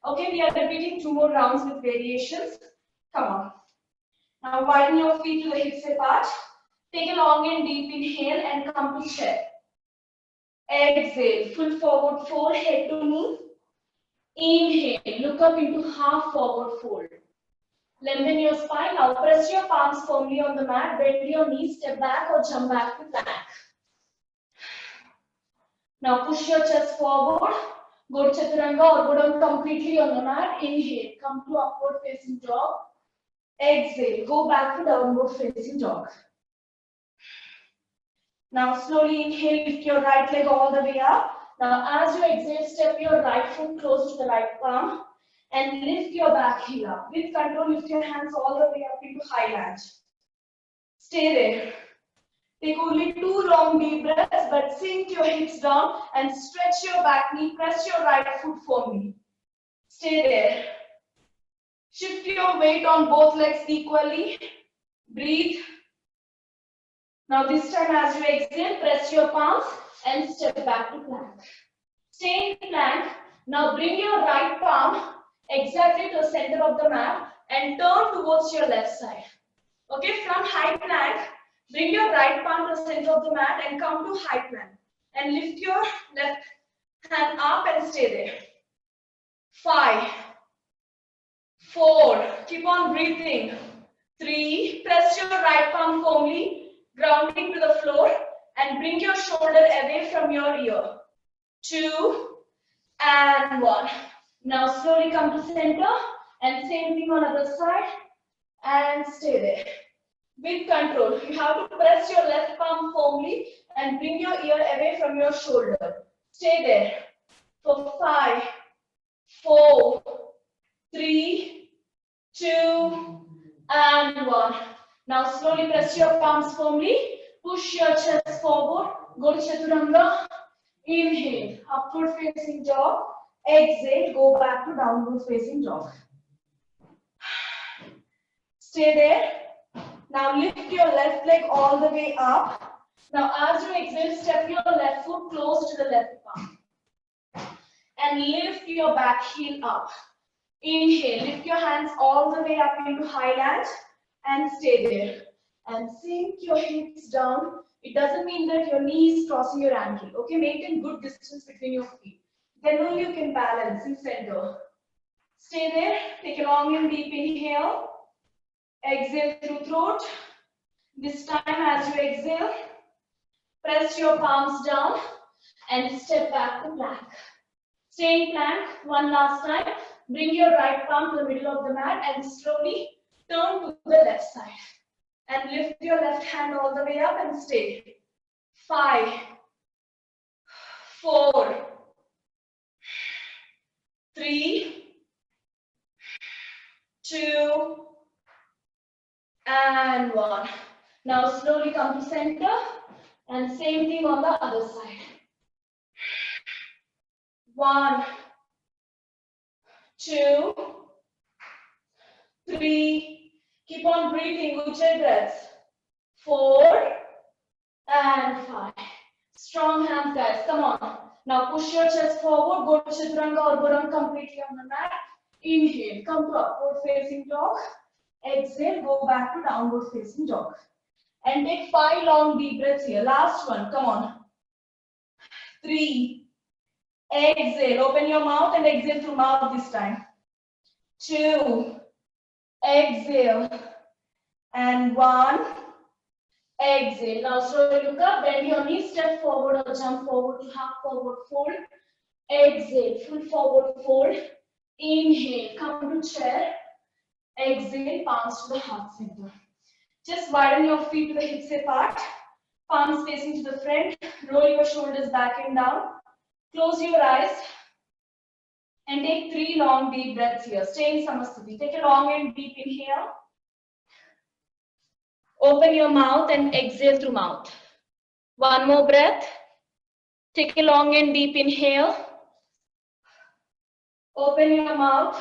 Okay, we are repeating 2 more rounds with variations. Come on. Now widen your feet to the hips apart. Take a long and deep inhale and come to chair. Exhale, full forward fold, head to knee. Inhale, look up into half forward fold. Lengthen your spine. Now press your palms firmly on the mat. Bend your knees, step back or jump back to plank. Now push your chest forward. Go to chaturanga or go down completely on the mat. Inhale, come to upward facing dog. Exhale, go back to downward facing dog. Now slowly inhale, lift your right leg all the way up. Now, as you exhale, step your right foot close to the right palm and lift your back heel up. With control, lift your hands all the way up into high lunge. Stay there. Take only 2 long deep breaths, but sink your hips down and stretch your back knee. Press your right foot firmly. Stay there. Shift your weight on both legs equally. Breathe. Now this time as you exhale, press your palms and step back to plank. Stay in plank. Now bring your right palm exactly to the center of the mat and turn towards your left side. Okay, from high plank, bring your right palm to the center of the mat and come to high plank. And lift your left hand up and stay there. 5, 4, keep on breathing. 3, press your right palm firmly, grounding to the floor and bring your shoulder away from your ear. 2 and 1. Now slowly come to center and same thing on other side and stay there. With control, you have to press your left palm firmly and bring your ear away from your shoulder. Stay there for 5, 4, 3, 2 and 1. Now slowly press your palms firmly, push your chest forward, go to chaturanga. Inhale, upward facing dog. Exhale, go back to downward facing dog. Stay there. Now lift your left leg all the way up. Now as you exhale, step your left foot close to the left palm. And lift your back heel up. Inhale, lift your hands all the way up into high lunge and stay there. And sink your hips down. It doesn't mean that your knee is crossing your ankle. Okay, maintain good distance between your feet. Then only you can balance in center. Stay there. Take a long and deep inhale. Exhale through throat. This time as you exhale, press your palms down and step back to plank. Stay in plank. One last time. Bring your right palm to the middle of the mat and slowly turn to the left side. And lift your left hand all the way up and stay. 5, 4, 3, 2, and 1. Now slowly come to center and same thing on the other side. 1, 2, 3. Keep on breathing, Ujjayi breaths. 4 and 5. Strong hands, guys. Come on. Now push your chest forward. Go to chaturanga or burang completely on the mat. Inhale. Come to upward facing dog. Exhale. Go back to downward facing dog. And take 5 long deep breaths here. Last one. Come on. 3. Exhale. Open your mouth and exhale through mouth this time. 2. Exhale. And 1. Exhale. Now slowly look up, bend your knees, step forward or jump forward to half forward fold. Exhale, full forward fold. Inhale, come to chair. Exhale, palms to the heart center. Just widen your feet to the hips apart. Palms facing to the front. Roll your shoulders back and down. Close your eyes. And take 3 long deep breaths here. Stay in Samasthiti. Take a long and deep inhale. Open your mouth and exhale through mouth. One more breath. Take a long and deep inhale. Open your mouth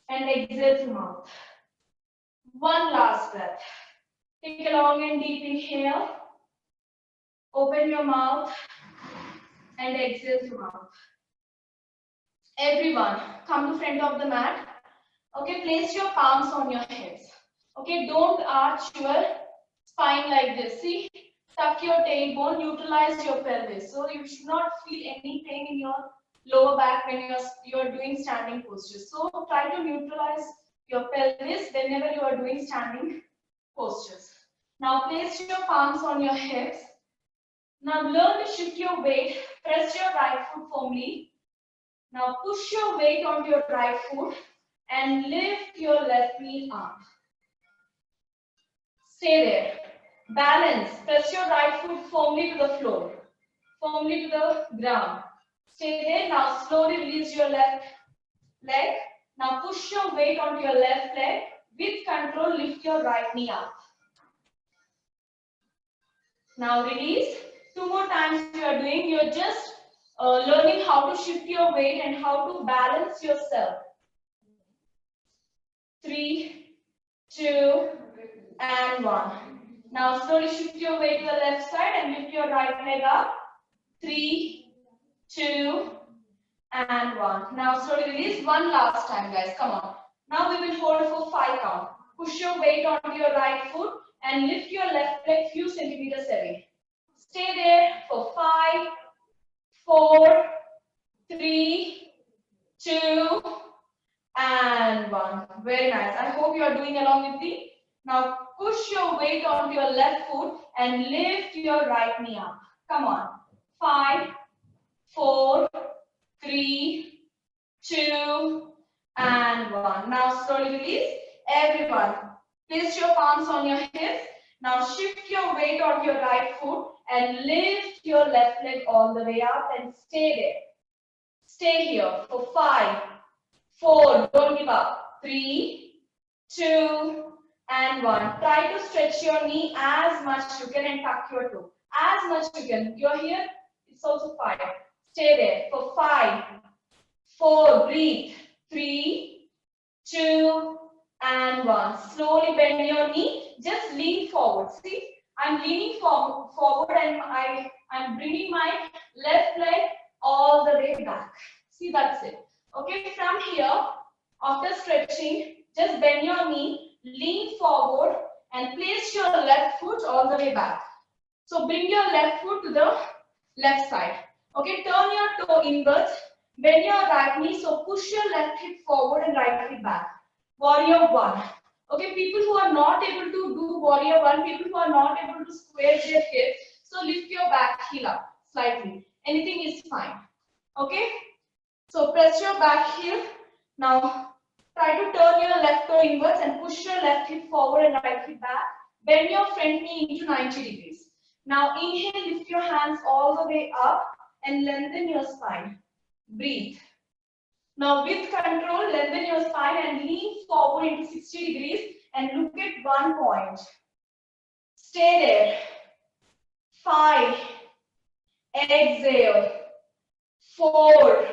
and exhale through mouth. One last breath. Take a long and deep inhale. Open your mouth and exhale through mouth. Everyone, come to front of the mat. Okay, place your palms on your hips. Okay, don't arch your spine like this. See, tuck your tailbone, neutralize your pelvis. So you should not feel any pain in your lower back when you're doing standing postures. So try to neutralize your pelvis whenever you are doing standing postures. Now place your palms on your hips. Now learn to shift your weight. Press your right foot firmly. Now push your weight onto your right foot and lift your left knee up. Stay there. Balance. Press your right foot firmly to the floor. firmly to the ground. Stay there. Now slowly release your left leg. Now push your weight onto your left leg. With control, lift your right knee up. Now release. 2 more times you are doing. You're just learning how to shift your weight and how to balance yourself. 3, 2, and 1. Now slowly shift your weight to the left side and lift your right leg up. 3, 2, and 1. Now slowly release. One last time, guys. Come on. Now we will hold for 5 count. Push your weight onto your right foot and lift your left leg few centimeters away. Stay there for 5, 4, 3, 2, and 1. Very nice. I hope you are doing along with me. Now push your weight onto your left foot and lift your right knee up. Come on. 5, 4, 3, 2, and 1. Now slowly release. Everyone, place your palms on your hips. Now shift your weight on your right foot and lift your left leg all the way up and stay there. Stay here for 5, 4, don't give up. 3, 2, and 1. Try to stretch your knee as much you can and tuck your toe. As much you can. You're here, it's also fine. Stay there for 5, 4, breathe. 3, 2, and 1. Slowly bend your knee. Just lean forward. See, I'm leaning forward and I'm bringing my left leg all the way back. See, that's it. Okay, from here, after stretching, just bend your knee, lean forward, and place your left foot all the way back. So bring your left foot to the left side. Okay, turn your toe inwards, bend your right knee, so push your left hip forward and right hip back. Warrior 1. Okay, people who are not able to do warrior 1, people who are not able to square their hips, so lift your back heel up slightly. Anything is fine. Okay, so press your back heel. Now try to turn your left toe inwards and push your left hip forward and right hip back. Bend your front knee into 90 degrees. Now inhale, lift your hands all the way up and lengthen your spine. Breathe. Now with control, lengthen your spine and lean forward into 60 degrees and look at one point. Stay there. 5. Exhale. 4.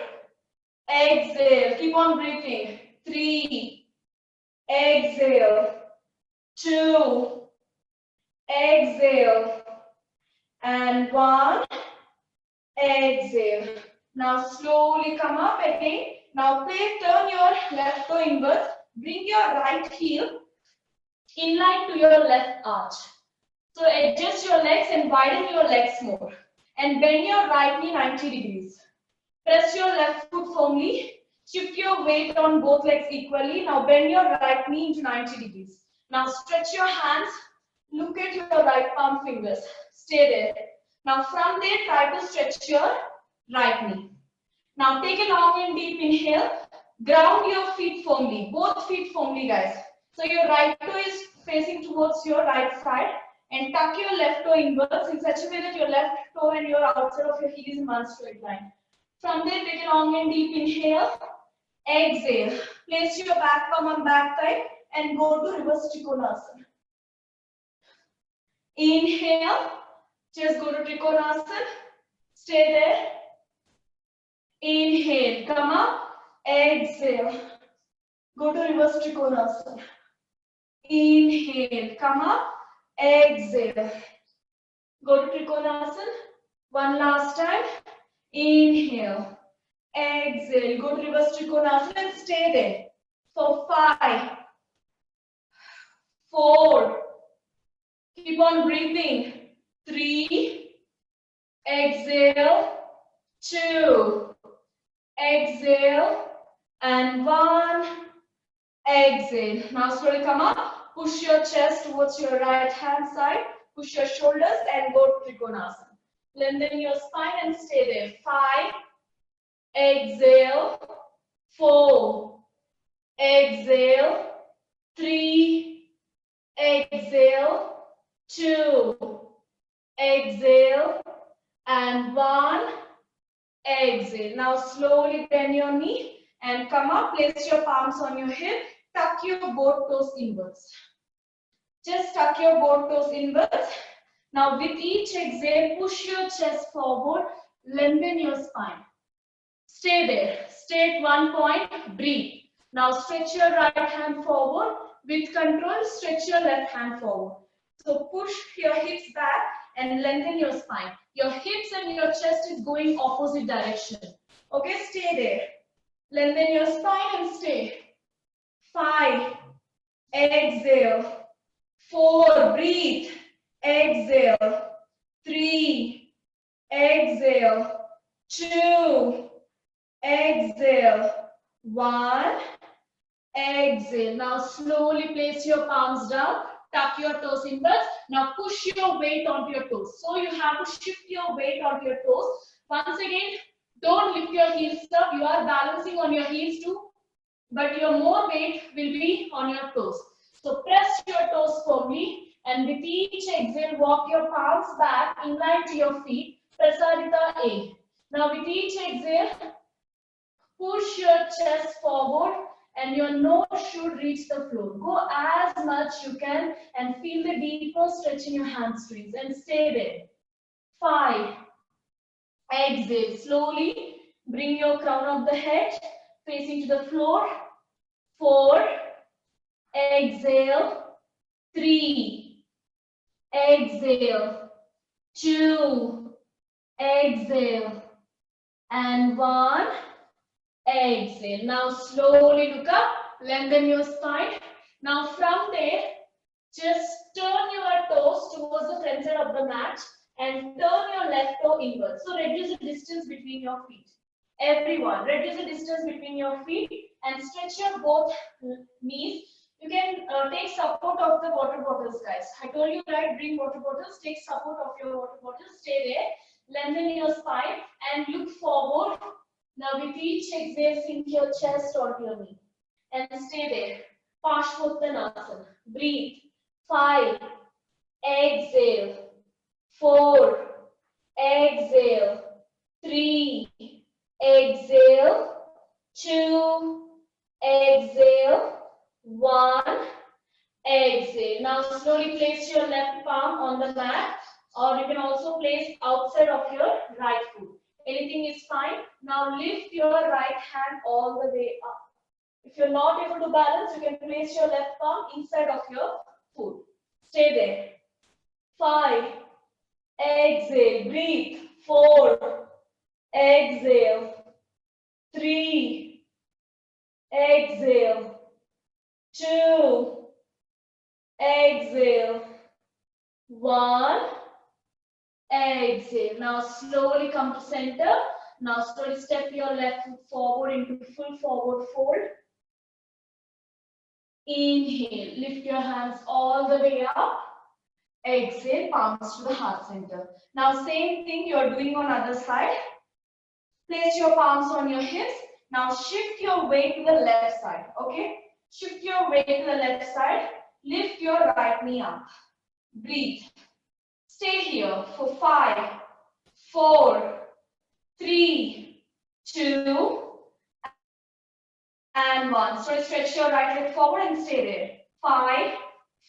Exhale. Keep on breathing. 3. Exhale. 2. Exhale. And 1. Exhale. Now slowly come up again. Now turn your left toe inwards. Bring your right heel in line to your left arch. So adjust your legs and widen your legs more. And bend your right knee 90 degrees. Press your left foot firmly. Shift your weight on both legs equally. Now bend your right knee into 90 degrees. Now stretch your hands. Look at your right palm fingers. Stay there. Now from there, try to stretch your right knee. Now take a long and deep inhale. Ground your feet firmly. Both feet firmly, guys. So your right toe is facing towards your right side. And tuck your left toe inwards in such a way that your left toe and your outside of your heel is in one straight line. From there, take a long and deep inhale. Exhale. Place your back palm on back thigh and go to reverse trikonasana. Inhale. Just go to trikonasana. Stay there. Inhale. Come up. Exhale. Go to reverse trikonasana. Inhale. Come up. Exhale. Go to trikonasana. One last time. Inhale. Exhale. Go to reverse trikonasana and stay there for 5, 4. Keep on breathing. 3. Exhale. 2. Exhale. And 1. Exhale. Now slowly come up. Push your chest towards your right hand side. Push your shoulders and go to trikonasana. Lengthen your spine and stay there. 5. Exhale. 4. Exhale. 3. Exhale. 2. Exhale. and 1, exhale. Now slowly bend your knee and come up, place your palms on your hip, tuck your both toes inwards. Just tuck your both toes inwards. Now with each exhale, push your chest forward, lengthen your spine. Stay there, stay at one point, breathe. Now stretch your right hand forward, with control, stretch your left hand forward. So push your hips back and lengthen your spine. Your hips and your chest is going opposite direction. Okay, stay there. Lengthen your spine and stay. 5, exhale. 4, breathe. Exhale. 3, exhale. 2, exhale. 1, exhale. Now slowly place your palms down. Tuck your toes inwards. Now push your weight onto your toes. So you have to shift your weight onto your toes. Once again, don't lift your heels up. You are balancing on your heels too, but your more weight will be on your toes. So press your toes firmly, and with each exhale, walk your palms back in line to your feet. Prasadita A. Now with each exhale, push your chest forward and your nose should reach the floor. Go as much you can and feel the deeper stretch in your hamstrings and stay there. 5, exhale. Slowly bring your crown of the head facing to the floor. 4, exhale. 3, exhale. 2, exhale. And 1, exhale. Now slowly look up, lengthen your spine. Now from there, just turn your toes towards the front side of the mat and turn your left toe inward. So reduce the distance between your feet. Everyone, reduce the distance between your feet and stretch your both knees. You can take support of the water bottles, guys. I told you, right? Bring water bottles. Take support of your water bottles. Stay there. Lengthen your spine and look forward. Now with each exhale, sink your chest onto your knee and stay there. Panchamahabuta. Breathe. 5, exhale. 4, exhale. 3, exhale. 2, exhale. 1, exhale. Now slowly place your left palm on the mat, or you can also place outside of your right foot. Anything is fine. Now lift your right hand all the way up. If you're not able to balance, you can place your left palm inside of your foot. Stay there. 5, exhale. Breathe. 4, exhale. 3, exhale. 2, exhale. 1, exhale. Now slowly come to center. Now slowly step your left foot forward into full forward fold. Inhale, lift your hands all the way up. Exhale, palms to the heart center. Now same thing you are doing on other side. Place your palms on your hips. Now shift your weight to the left side. Okay? Shift your weight to the left side. Lift your right knee up. Breathe. Stay here for 5, 4, 3, 2, and 1. So stretch your right leg forward and stay there. 5,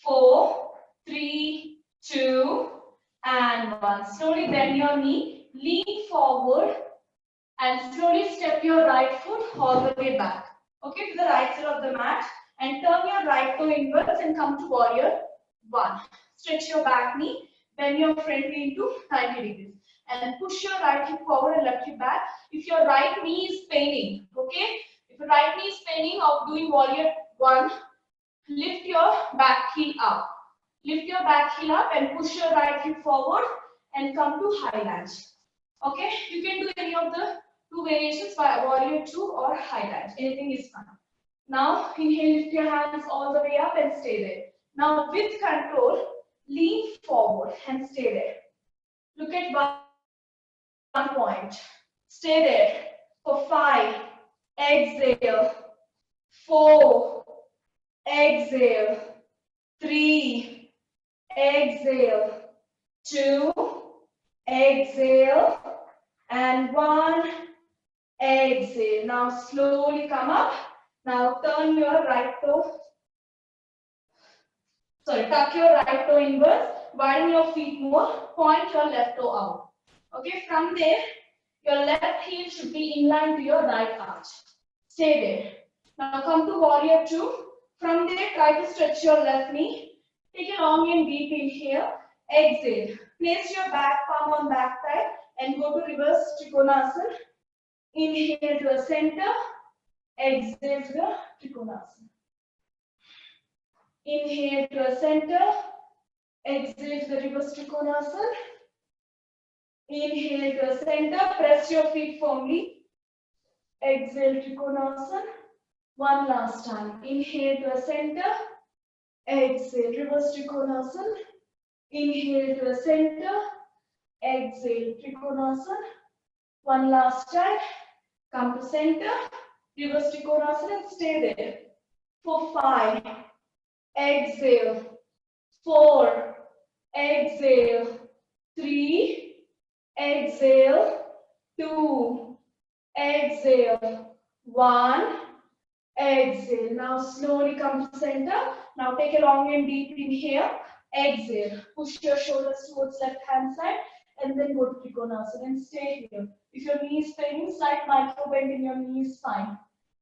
4, 3, 2, and 1. Slowly bend your knee, lean forward, and slowly step your right foot all the way back. Okay, to the right side of the mat, and turn your right toe inwards and come to warrior 1. Stretch your back knee, bend your front knee into 90 degrees, and push your right hip forward and left hip back. If your right knee is paining, okay, if your right knee is paining of doing warrior 1, lift your back heel up. Lift your back heel up and push your right hip forward and come to high lunge. Okay, you can do any of the 2 variations by warrior 2 or high lunge. Anything is fine. Now inhale, lift your hands all the way up and stay there. Now with control, lean forward and stay there. Look at one point. Stay there for 5. Exhale. 4. Exhale. 3. Exhale. 2. exhale, and 1, exhale. Now slowly come up. Now turn your right toe, tuck your right toe inwards, widen your feet more, point your left toe out. Okay, from there, your left heel should be in line to your right arch. Stay there. Now come to warrior 2. From there, try to stretch your left knee. Take a long and deep inhale. Exhale. Place your back palm on back thigh and go to reverse trikonasana. Inhale to the center. Exhale to the trikonasana. Inhale to the center. Exhale to the reverse trikonasana. Inhale to the center. Press your feet firmly. Exhale trikonasana. One last time. Inhale to the center. Exhale. Reverse trikonasana. Inhale to the center. Exhale. Trikonasana. One last time. Come to center. Reverse trikonasana and stay there. For 5. Exhale. 4. Exhale. 3. Exhale. 2. Exhale. 1. Exhale. Now slowly come to center. Now take a long and deep inhale. Exhale. Push your shoulders towards left hand side and then go to trikonasana and stay here. If your knee is paining, slight micro bend in your knee is fine.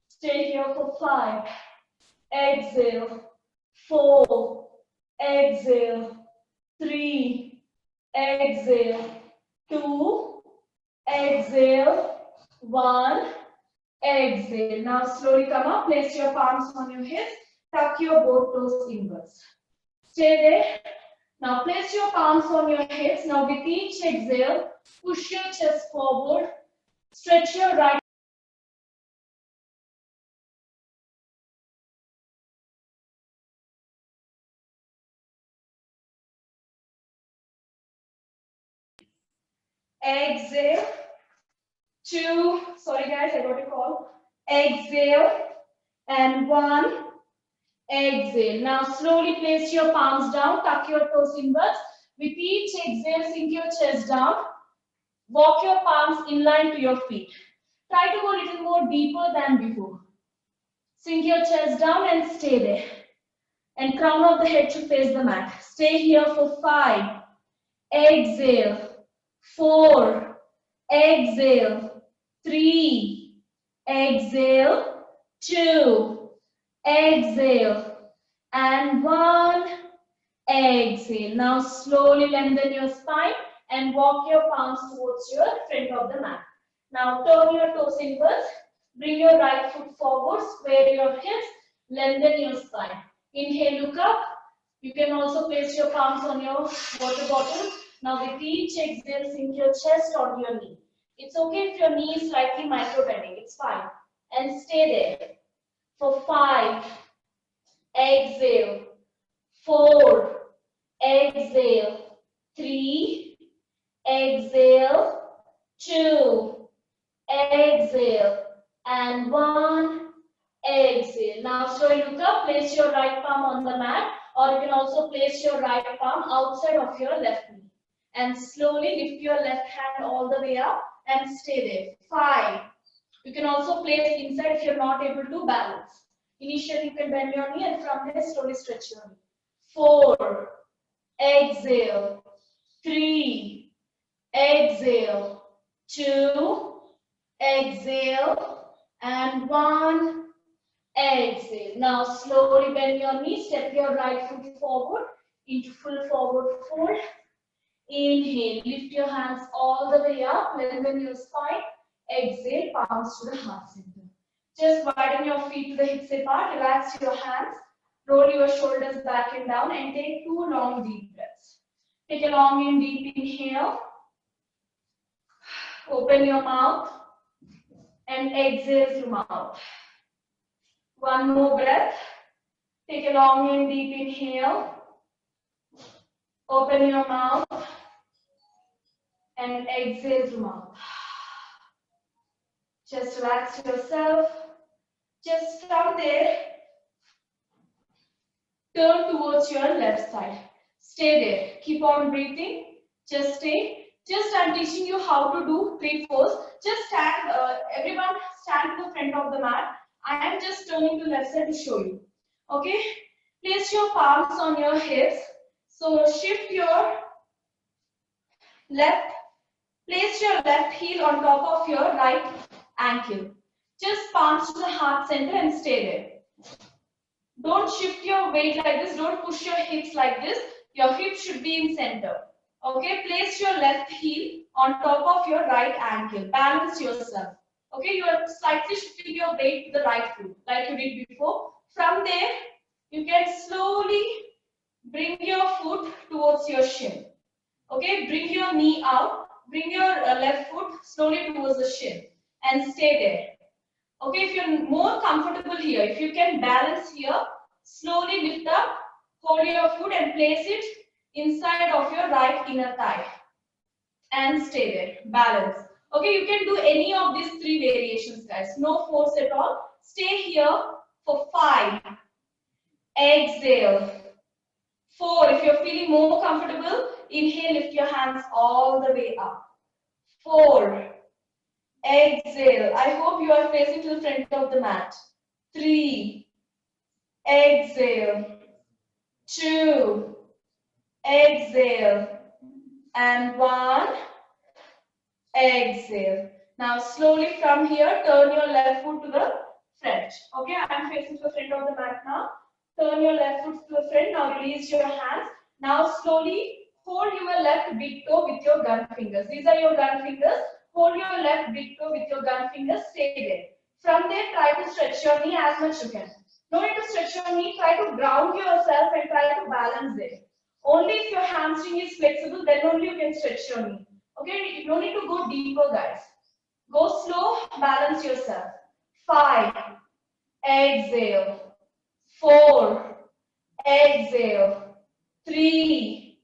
Stay here for 5. Exhale. 4. Exhale. 3. Exhale. 2. Exhale. 1. Exhale. Now slowly come up. Place your palms on your hips. Tuck your both toes inwards. Stay there. Now place your palms on your hips. Now with each exhale, push your chest forward. Stretch your right. Exhale. 2. Sorry guys, I got a call. Exhale. And 1. Exhale. Now slowly place your palms down. Tuck your toes inwards. With each exhale, sink your chest down. Walk your palms in line to your feet. Try to go a little more deeper than before. Sink your chest down and stay there. And crown of the head should face the mat. Stay here for 5. Exhale. 4. Exhale. 3. Exhale. 2. Exhale. And 1. Exhale. Now slowly lengthen your spine and walk your palms towards your front of the mat. Now turn your toes inwards. Bring your right foot forward. Square your hips. Lengthen your spine. Inhale, look up. You can also place your palms on your water bottle. Now with each exhale, sink your chest on your knee. It's okay if your knee is slightly micro bending. It's fine. And stay there. For 5. Exhale. 4. Exhale. 3. Exhale. 2. Exhale. And 1. Exhale. Now slowly look up. Place your right palm on the mat, or you can also place your right palm outside of your left knee. And slowly lift your left hand all the way up and stay there. 5. You can also place inside if you're not able to balance. Initially, you can bend your knee and from there slowly stretch your knee. 4. Exhale. 3. Exhale. 2. Exhale. And 1. Exhale. Now slowly bend your knee. Step your right foot forward into full forward fold. Inhale. Lift your hands all the way up. Lengthen your spine. Exhale. Palms to the heart center. Just widen your feet to the hips apart. Relax your hands. Roll your shoulders back and down and take 2 long deep breaths. Take a long and deep inhale. Open your mouth and exhale through mouth. 1 more breath. Take a long and deep inhale. Open your mouth and exhale through mouth. Just relax yourself. Just from there, turn towards your left side. Stay there. Keep on breathing. Just stay. Just I'm teaching you how to do 3/4. Just stand, everyone stand to the front of the mat. I am just turning to left side to show you. Okay, place your palms on your hips. So shift your left, place your left heel on top of your right ankle. Just palms to the heart center and stay there. Don't shift your weight like this. Don't push your hips like this. Your hips should be in center. Okay, place your left heel on top of your right ankle. Balance yourself. Okay, you are slightly shifting your weight to the right foot like you did before. From there, you can slowly bring your foot towards your shin. Okay, bring your knee out. Bring your left foot slowly towards the shin and stay there. Okay, if you're more comfortable here, if you can balance here, slowly lift up, hold your foot and place it inside of your right inner thigh and stay there, balance. Okay, you can do any of these 3 variations, guys, no force at all. Stay here for 5, exhale, 4, if you're feeling more comfortable, inhale, lift your hands all the way up, 4, exhale. I hope you are facing to the front of the mat. 3, exhale. 2, exhale. And 1, exhale. Now slowly from here, turn your left foot to the front. Okay, I am facing to the front of the mat now. Turn your left foot to the front. Now release your hands. Now slowly hold your left big toe with your gun fingers. These are your gun fingers. Hold your left big toe with your gun fingers. Stay there. From there, try to stretch your knee as much you can. No need to stretch your knee. Try to ground yourself and try to balance it. Only if your hamstring is flexible, then only you can stretch your knee. Okay, you don't need to go deeper, guys. Go slow, balance yourself. 5, exhale. 4, exhale. 3,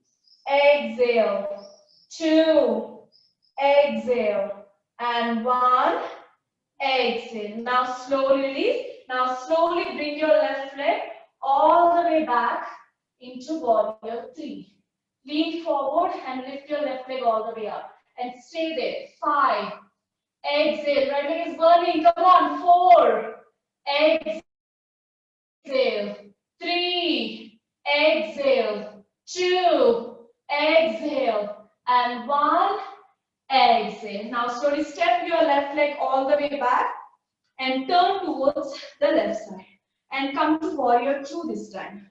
exhale. 2, exhale. And 1, exhale. Now slowly release. Now slowly bring your left leg all the way back into warrior 3. Lean forward and lift your left leg all the way up. And stay there. 5, exhale. Right leg is burning. Come on. 4, exhale. 3, exhale. 2, exhale. And 1, exhale. Now slowly step your left leg all the way back and turn towards the left side. And come to warrior 2 this time.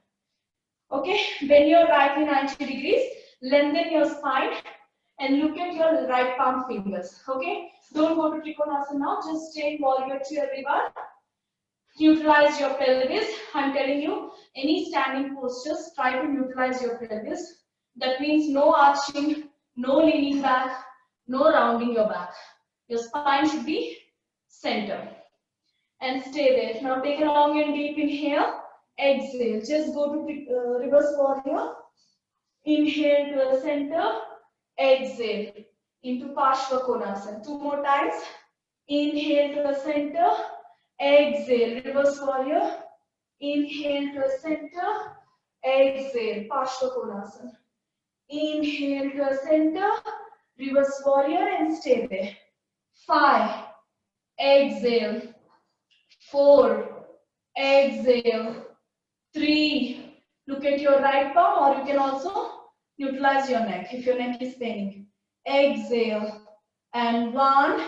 Okay, bend your right knee 90 degrees, lengthen your spine and look at your right palm fingers. Okay, don't go to Trikonasana now, just stay in warrior 2 everyone. Utilize your pelvis. I'm telling you, any standing postures, try to utilize your pelvis. That means no arching, no leaning back, no rounding your back. Your spine should be center. And stay there. Now take a long and deep inhale. Exhale. Just go to reverse warrior. Inhale to the center. Exhale into Panchamahabuta. 2 more times. Inhale to the center. Exhale. Reverse warrior. Inhale to the center. Exhale. Panchamahabuta. Inhale to the center. Reverse warrior and stay there. 5. Exhale. 4, exhale. 3, look at your right palm, or you can also utilize your neck if your neck is paining. Exhale. And 1,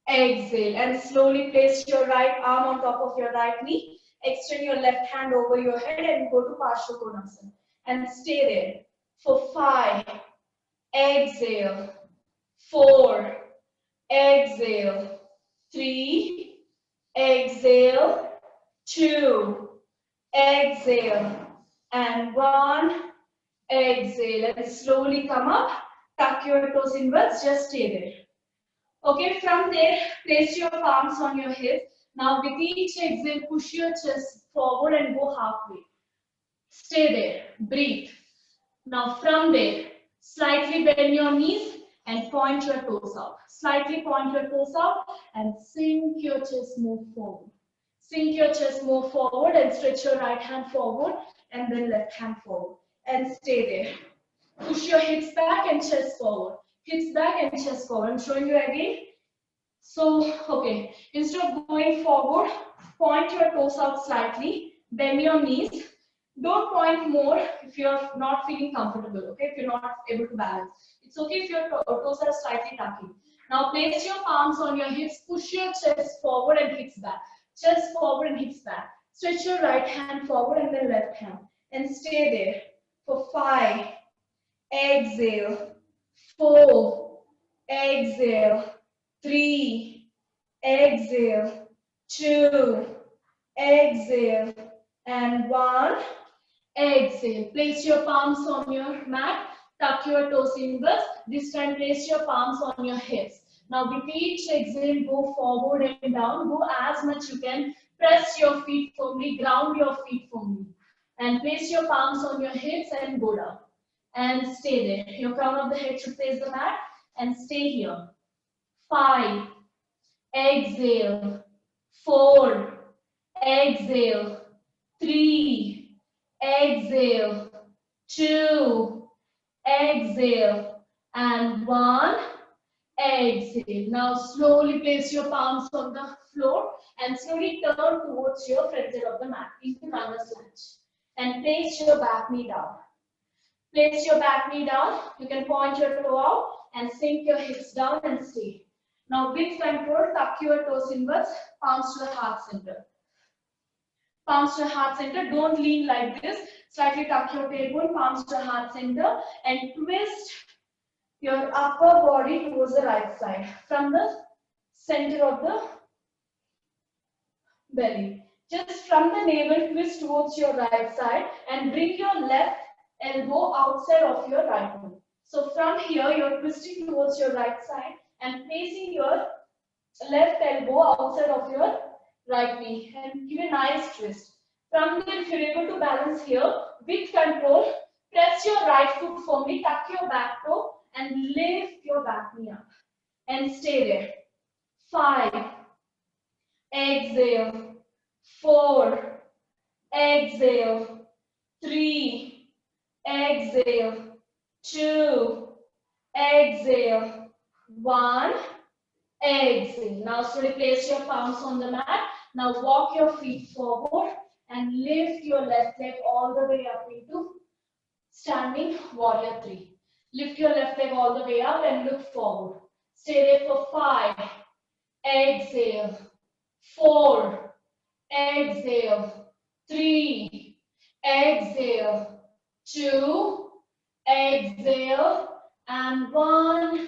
exhale. And slowly place your right arm on top of your right knee. Extend your left hand over your head and go to Panchamahabuta. And stay there for 5, exhale. 4, exhale. 3, exhale. 2, exhale. And 1, exhale. And slowly come up. Tuck your toes inwards. Just stay there. Okay, from there, place your palms on your hips. Now with each exhale, push your chest forward and go halfway. Stay there. Breathe. Now from there, slightly bend your knees and point your toes out. Slightly point your toes out and sink your chest, move forward. Sink your chest, move forward and stretch your right hand forward and then left hand forward. And stay there. Push your hips back and chest forward. hips back and chest forward. I'm showing you again. So, okay, instead of going forward, point your toes out slightly, bend your knees. Don't point more if you're not feeling comfortable, okay, if you're not able to balance. It's okay if your toes are slightly tucking. Now place your palms on your hips, push your chest forward and hips back. Chest forward and hips back. Stretch your right hand forward and then left hand. And stay there for 5. Exhale. 4. Exhale. 3. Exhale. 2. Exhale. And 1. Exhale. Place your palms on your mat. Tuck your toes inwards. This time place your palms on your hips. Now with each exhale, go forward and down. Go as much you can. Press your feet firmly. Ground your feet firmly. And place your palms on your hips and go down. And stay there. Your crown of the head should face the mat. And stay here. 5. Exhale. 4. Exhale. 3. Exhale. 2. Exhale. And 1. Exhale. Now slowly place your palms on the floor and slowly turn towards your front side of the mat into runner's lunge. And place your back knee down. Place your back knee down. You can point your toe out and sink your hips down and stay. Now with control, tuck your toes inwards, palms to the heart center. Palms to heart center. Don't lean like this. Slightly tuck your tailbone, palms to heart center, and twist your upper body towards the right side from the center of the belly. Just from the navel, twist towards your right side and bring your left elbow outside of your right one. So from here, you're twisting towards your right side and placing your left elbow outside of your right knee and give a nice twist. From there, if you're able to balance here, with control, press your right foot firmly, tuck your back toe and lift your back knee up and stay there. 5. Exhale. 4. Exhale. 3. Exhale. 2. Exhale. 1. Exhale. Now slowly place your palms on the mat. Now walk your feet forward and lift your left leg all the way up into standing warrior 3. Lift your left leg all the way up and look forward. Stay there for 5. Exhale. 4. Exhale. 3. Exhale. 2. Exhale. And 1.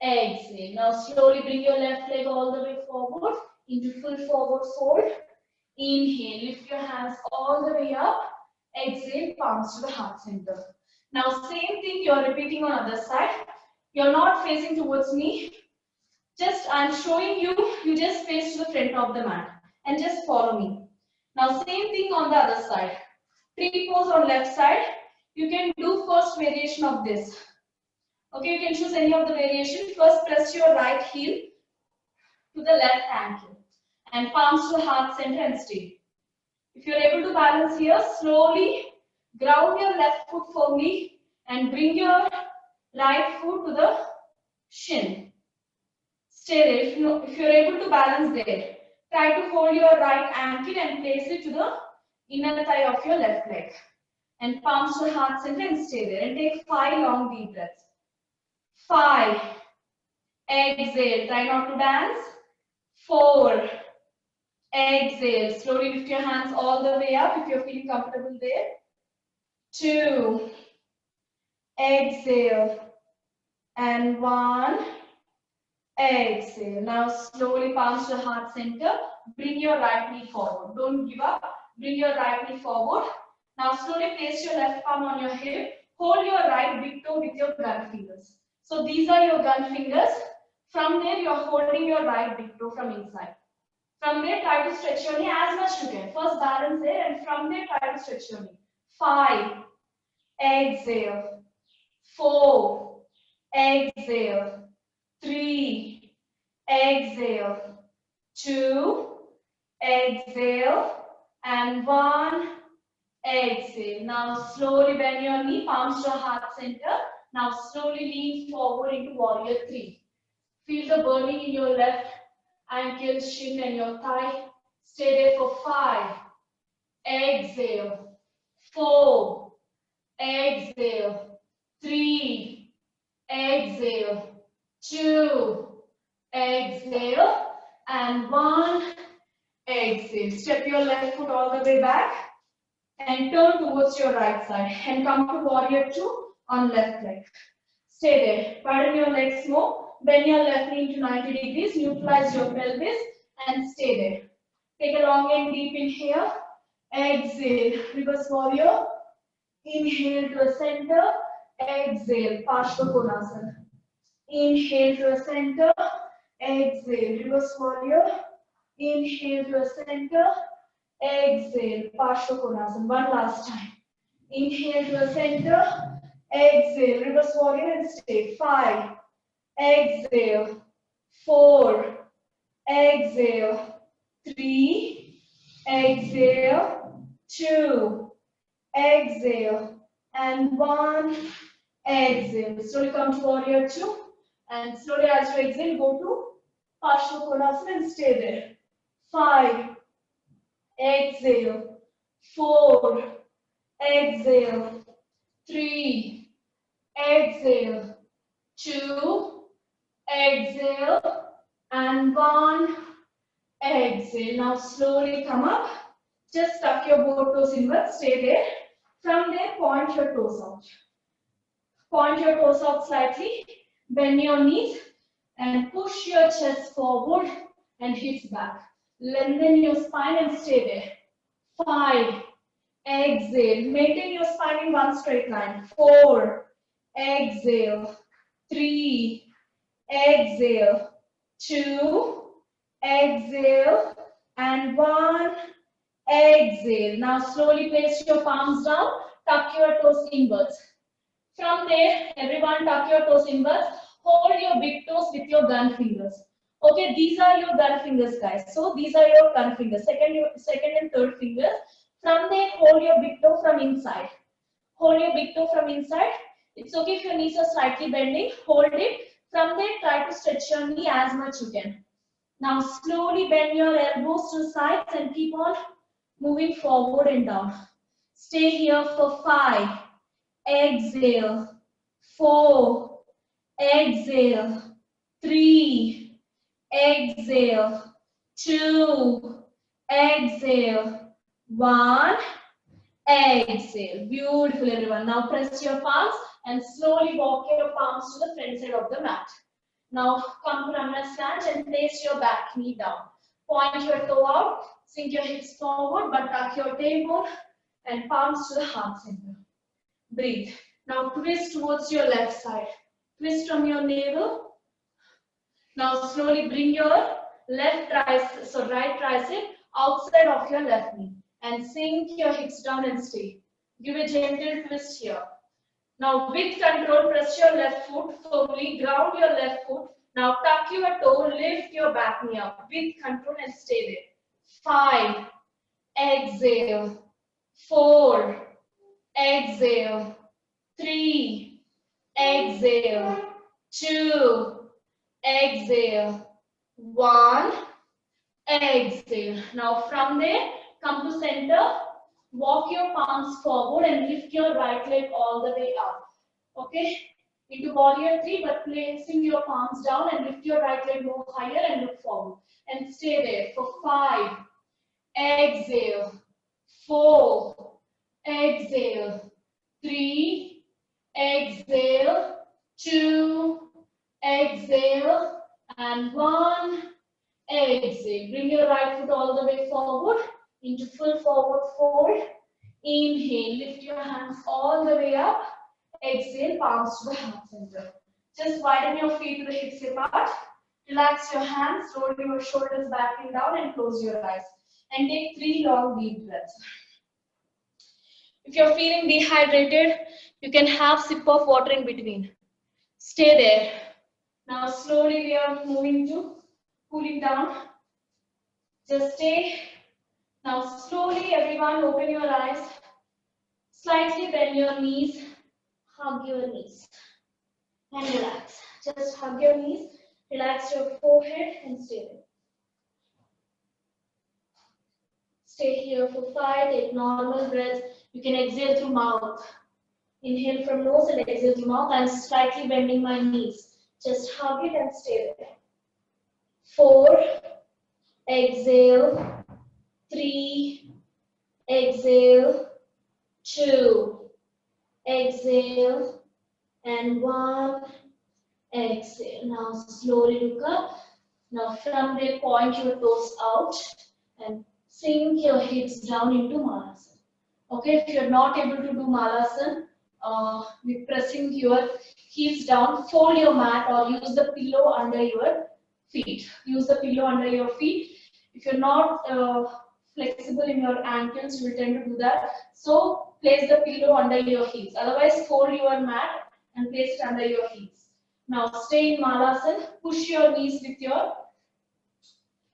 Exhale. Now slowly bring your left leg all the way forward into full forward fold. Inhale. Lift your hands all the way up. Exhale. Palms to the heart center. Now same thing you're repeating on other side. You're not facing towards me. Just I'm showing you, you just face to the front of the mat and just follow me. Now same thing on the other side. 3 pose on left side. You can do first variation of this. Okay, you can choose any of the variation. First press your right heel to the left ankle and palms to the heart center and stay. If you're able to balance here, slowly ground your left foot firmly and bring your right foot to the shin. Stay there. If you're able to balance there, try to hold your right ankle and place it to the inner thigh of your left leg. And palms to the heart center and stay there. And take 5 long deep breaths. 5. Exhale. Try not to dance. 4. Exhale. Slowly lift your hands all the way up if you're feeling comfortable there. 2. Exhale. And 1. Exhale. Now slowly palms to the heart center. Bring your right knee forward. Don't give up. Bring your right knee forward. Now slowly place your left palm on your hip. Hold your right big toe with your gun fingers. So these are your gun fingers. From there, you're holding your right big toe from inside. From there, try to stretch your knee as much as you can. First balance there, and from there, try to stretch your knee. 5. Exhale. 4. Exhale. 3. Exhale. 2. Exhale. And 1. Exhale. Now slowly bend your knee, palms to your heart center. Now slowly lean forward into warrior 3. Feel the burning in your left ankle, shin and your thigh. Stay there for 5. Exhale. 4. Exhale. 3. Exhale. 2. Exhale. And 1. Exhale. Step your left foot all the way back and turn towards your right side and come to warrior 2 on left leg. Stay there. Widen your legs more. Bend your left knee into 90 degrees. Neutralize your pelvis and stay there. Take a long and deep inhale. Exhale. Reverse warrior. Inhale to the center. Exhale. Panchamahabuta. Inhale to the center. Exhale. Reverse warrior. Inhale to the center. Exhale. Panchamahabuta. One last time. Inhale to the center. Exhale. Reverse warrior and stay. 5. Exhale. 4. Exhale. 3. Exhale. 2. Exhale. And 1. Exhale. Slowly come to warrior 2. And slowly as you exhale, go to Panchamahabuta and stay there. 5. Exhale. 4. Exhale. 3. Exhale. 2. Exhale. And 1. Exhale. Now slowly come up. Just tuck your both toes inwards. Stay there. From there, point your toes out. Point your toes out slightly. Bend your knees and push your chest forward and hips back. Lengthen your spine and stay there. 5. Exhale. Maintain your spine in one straight line. 4. Exhale. 3. Exhale. 2. Exhale. And 1. Exhale. Now slowly place your palms down. Tuck your toes inwards. From there, everyone tuck your toes inwards. Hold your big toes with your gun fingers. Okay, these are your gun fingers, guys. So these are your gun fingers. Second and third fingers. From there, hold your big toe from inside. Hold your big toe from inside. It's okay if your knees are slightly bending. Hold it. From there, try to stretch your knee as much you can. Now slowly bend your elbows to the sides and keep on moving forward and down. Stay here for 5. Exhale. 4. Exhale. 3. Exhale. 2. Exhale. 1. Exhale. Beautiful, everyone. Now press your palms and slowly walk your palms to the front side of the mat. Now come to runner's lunge and place your back knee down. Point your toe out, sink your hips forward, but tuck your tailbone and palms to the heart center. Breathe. Now twist towards your left side. Twist from your navel. Now slowly bring your right tricep outside of your left knee and sink your hips down and stay. Give a gentle twist here. Now with control, press your left foot firmly, ground your left foot. Now tuck your toe, lift your back knee up with control and stay there. 5. Exhale. 4. Exhale. 3. Exhale. 2. Exhale. 1. Exhale. Now from there, come to center. Walk your palms forward and lift your right leg all the way up. Okay? Into warrior 3, but placing your palms down and lift your right leg more higher and look forward. And stay there for 5. Exhale. 4. Exhale. 3. Exhale. 2. Exhale. And 1. Exhale. Bring your right foot all the way forward into full forward fold. Inhale. Lift your hands all the way up. Exhale. Palms to the heart center. Just widen your feet to the hips apart. Relax your hands. Roll your shoulders back and down and close your eyes. And take 3 long deep breaths. If you're feeling dehydrated, you can have a sip of water in between. Stay there. Now slowly we are moving to cooling down. Just stay. Now slowly everyone open your eyes. Slightly bend your knees. Hug your knees. And relax. Just hug your knees, relax your forehead and stay there. Stay here for 5, take normal breaths. You can exhale through mouth. Inhale from nose and exhale through mouth. I'm slightly bending my knees. Just hug it and stay there. 4, exhale. 3, exhale. 2, exhale. And 1, exhale. Now slowly look up. Now from there, point your toes out and sink your hips down into Malasana. Okay, if you're not able to do Malasana, with pressing your heels down, fold your mat or use the pillow under your feet. Use the pillow under your feet. If you're not flexible in your ankles, you will tend to do that. So place the pillow under your heels. Otherwise, fold your mat and place it under your heels. Now stay in Malasana. Push your knees with your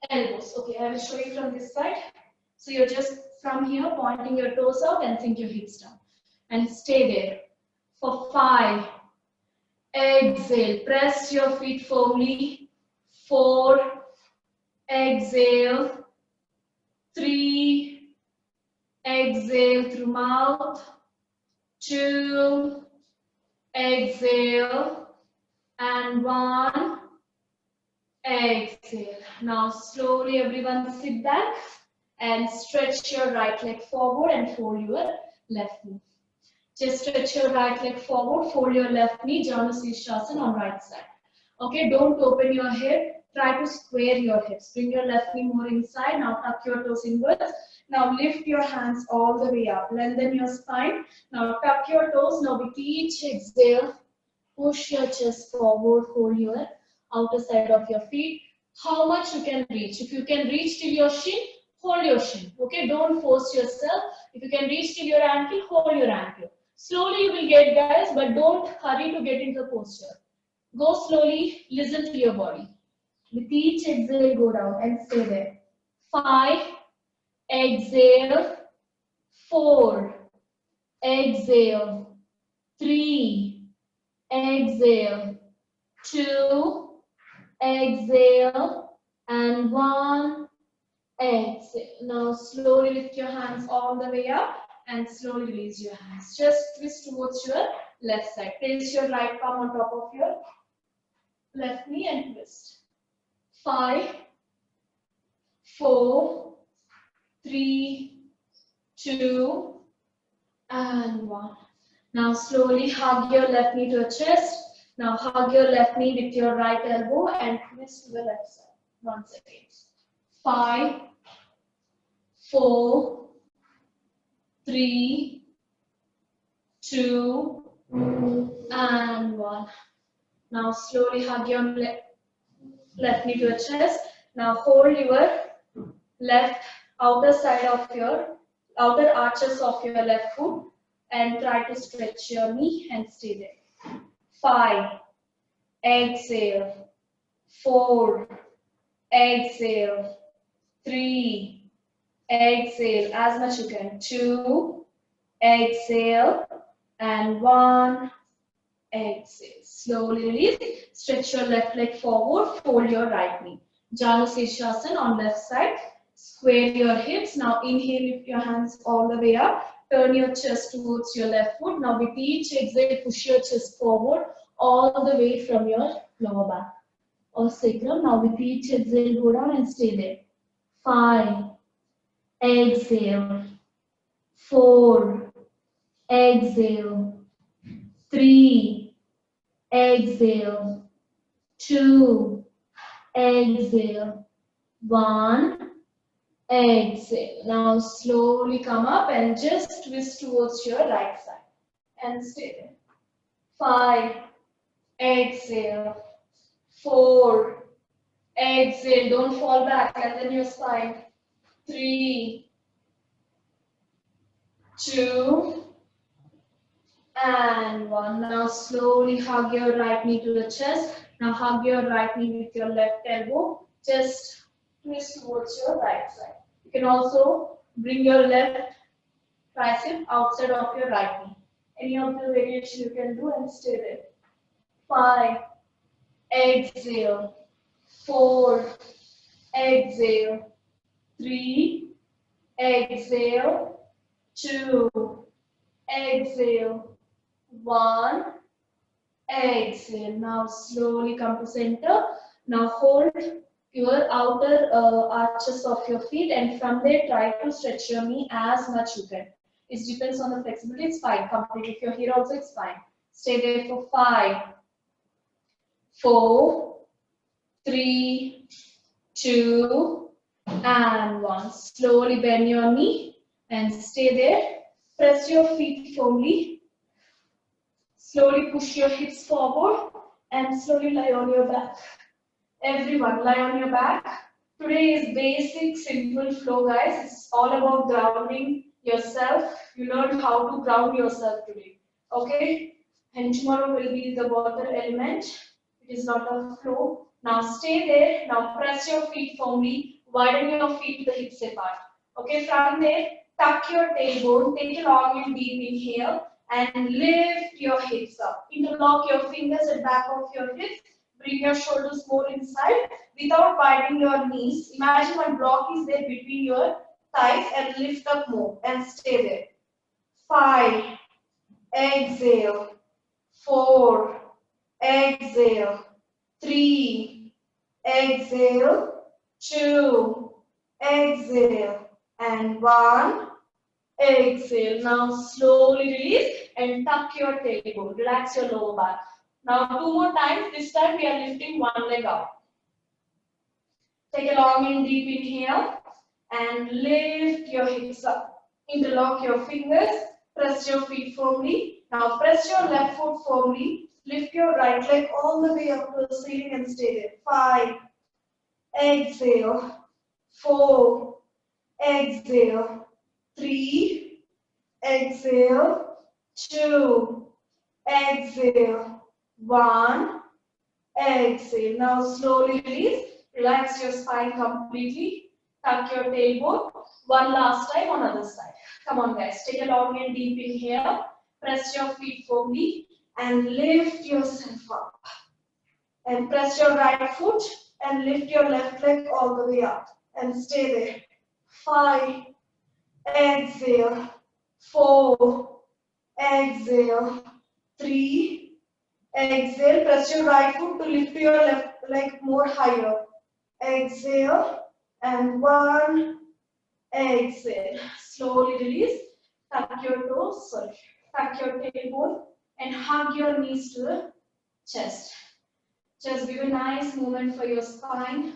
elbows. Okay, I will show you from this side. So you're just from here pointing your toes out and sink your hips down. And stay there for 5. Exhale. Press your feet firmly. 4. Exhale. 3. Exhale through mouth. 2. Exhale. And 1. Exhale. Now slowly everyone sit back and stretch your right leg forward and fold your left knee. Just stretch your right leg forward, fold your left knee, Janusirsasana on right side. Okay, don't open your head. Try to square your hips. Bring your left knee more inside. Now tuck your toes inwards. Now lift your hands all the way up. Lengthen your spine. Now tuck your toes. Now with each exhale, push your chest forward, hold your outer side of your feet. How much you can reach. If you can reach till your shin, hold your shin. Okay, don't force yourself. If you can reach till your ankle, hold your ankle. Slowly you will get, guys, but don't hurry to get into the posture. Go slowly, listen to your body. With each exhale, go down and stay there. 5, exhale. 4, exhale. 3, exhale. 2, exhale. And 1, exhale. Now slowly lift your hands all the way up and slowly release your hands. Just twist towards your left side. Place your right palm on top of your left knee and twist. 5, 4, 3, 2, and 1. Now slowly hug your left knee to your chest. Now hug your left knee with your right elbow and twist to the left side. Once again. 5, 4, 3, 2, and 1. Now slowly hug your left knee to your chest. Now hold your left outer side of your outer arches of your left foot and try to stretch your knee and stay there. 5, exhale. 4, exhale. 3, exhale as much you can. 2, exhale. And 1, exhale. Slowly release. Stretch your left leg forward. Fold your right knee. Janusirsasana on left side. Square your hips. Now inhale, lift your hands all the way up. Turn your chest towards your left foot. Now with each exhale, push your chest forward all the way from your lower back or sacrum. Now with each exhale, go down and stay there. 5, exhale. 4, exhale. 3, exhale. 2, exhale. 1, exhale. Now slowly come up and just twist towards your right side and stay there. 5, exhale. 4, exhale. Don't fall back, lengthen your spine. 3, 2, and 1. Now slowly hug your right knee to the chest. Now hug your right knee with your left elbow. Just twist towards your right side. You can also bring your left tricep outside of your right knee. Any of the variation you can do and stay there. 5, exhale, 4, exhale, 3, exhale, 2, exhale, 1, exhale. Now slowly come to center. Now hold your outer arches of your feet, and from there try to stretch your knee as much you can. It depends on the flexibility. It's fine. Complete. If you're here also, it's fine. Stay there for 5, 4, 3, 2, and 1. Slowly bend your knee and stay there. Press your feet firmly. Slowly push your hips forward and slowly lie on your back. Everyone, lie on your back. Today is basic, simple flow, guys. It's all about grounding yourself. You learned how to ground yourself today. Okay? And tomorrow will be the water element. It is not a flow. Now stay there. Now press your feet firmly. Widen your feet to the hips apart. Okay, from there, tuck your tailbone. Take a long and deep inhale and lift your hips up. Interlock your fingers at back of your hips. Bring your shoulders more inside without widening your knees. Imagine one block is there between your thighs and lift up more and stay there. 5, exhale. 4, exhale. 3, exhale. 2, exhale. And 1, exhale. Now slowly release and tuck your tailbone. Relax your lower back. Now 2 more times. This time we are lifting one leg up. Take a long and deep inhale and lift your hips up. Interlock your fingers. Press your feet firmly. Now press your left foot firmly. Lift your right leg all the way up to the ceiling and stay there. 5, exhale. 4, exhale. 3, exhale. 2, exhale. 1, exhale. Now slowly release. Relax your spine completely. Tuck your tailbone. One last time on other side. Come on, guys. Take a long and deep inhale. Press your feet firmly and lift yourself up. And press your right foot and lift your left leg all the way up. And stay there. 5, exhale. 4, exhale. 3, exhale. Press your right foot to lift your left leg more higher. Exhale. And 1, exhale. Slowly release. Tuck your toes. Tuck your tailbone and hug your knees to the chest. Just give a nice movement for your spine.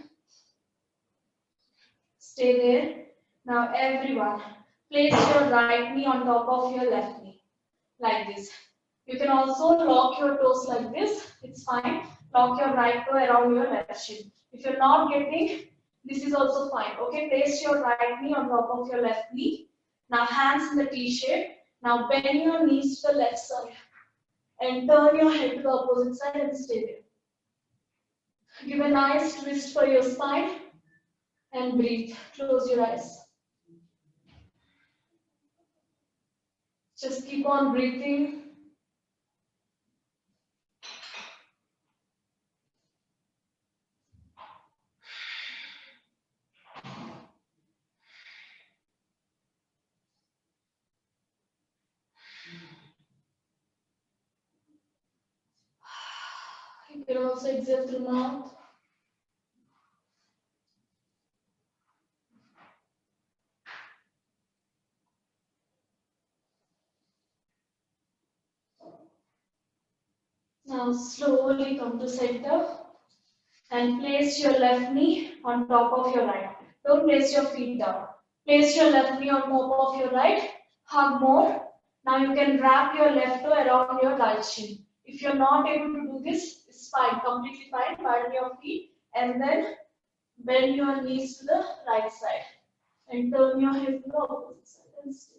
Stay there. Now everyone, place your right knee on top of your left knee. Like this. You can also lock your toes like this. It's fine. Lock your right toe around your left shin. If you're not getting, this is also fine. Okay, place your right knee on top of your left knee. Now hands in the T shape. Now bend your knees to the left side. And turn your head to the opposite side and stay there. Give a nice twist for your spine. And breathe. Close your eyes. Just keep on breathing. You can also exhale through mouth. Now slowly come to center and place your left knee on top of your right. Don't place your feet down. Place your left knee on top of your right. Hug more. Now you can wrap your left toe around your right shin. If you're not able to do this, it's fine, completely fine. Widen your feet and then bend your knees to the right side and turn your hip to the opposite side and stay.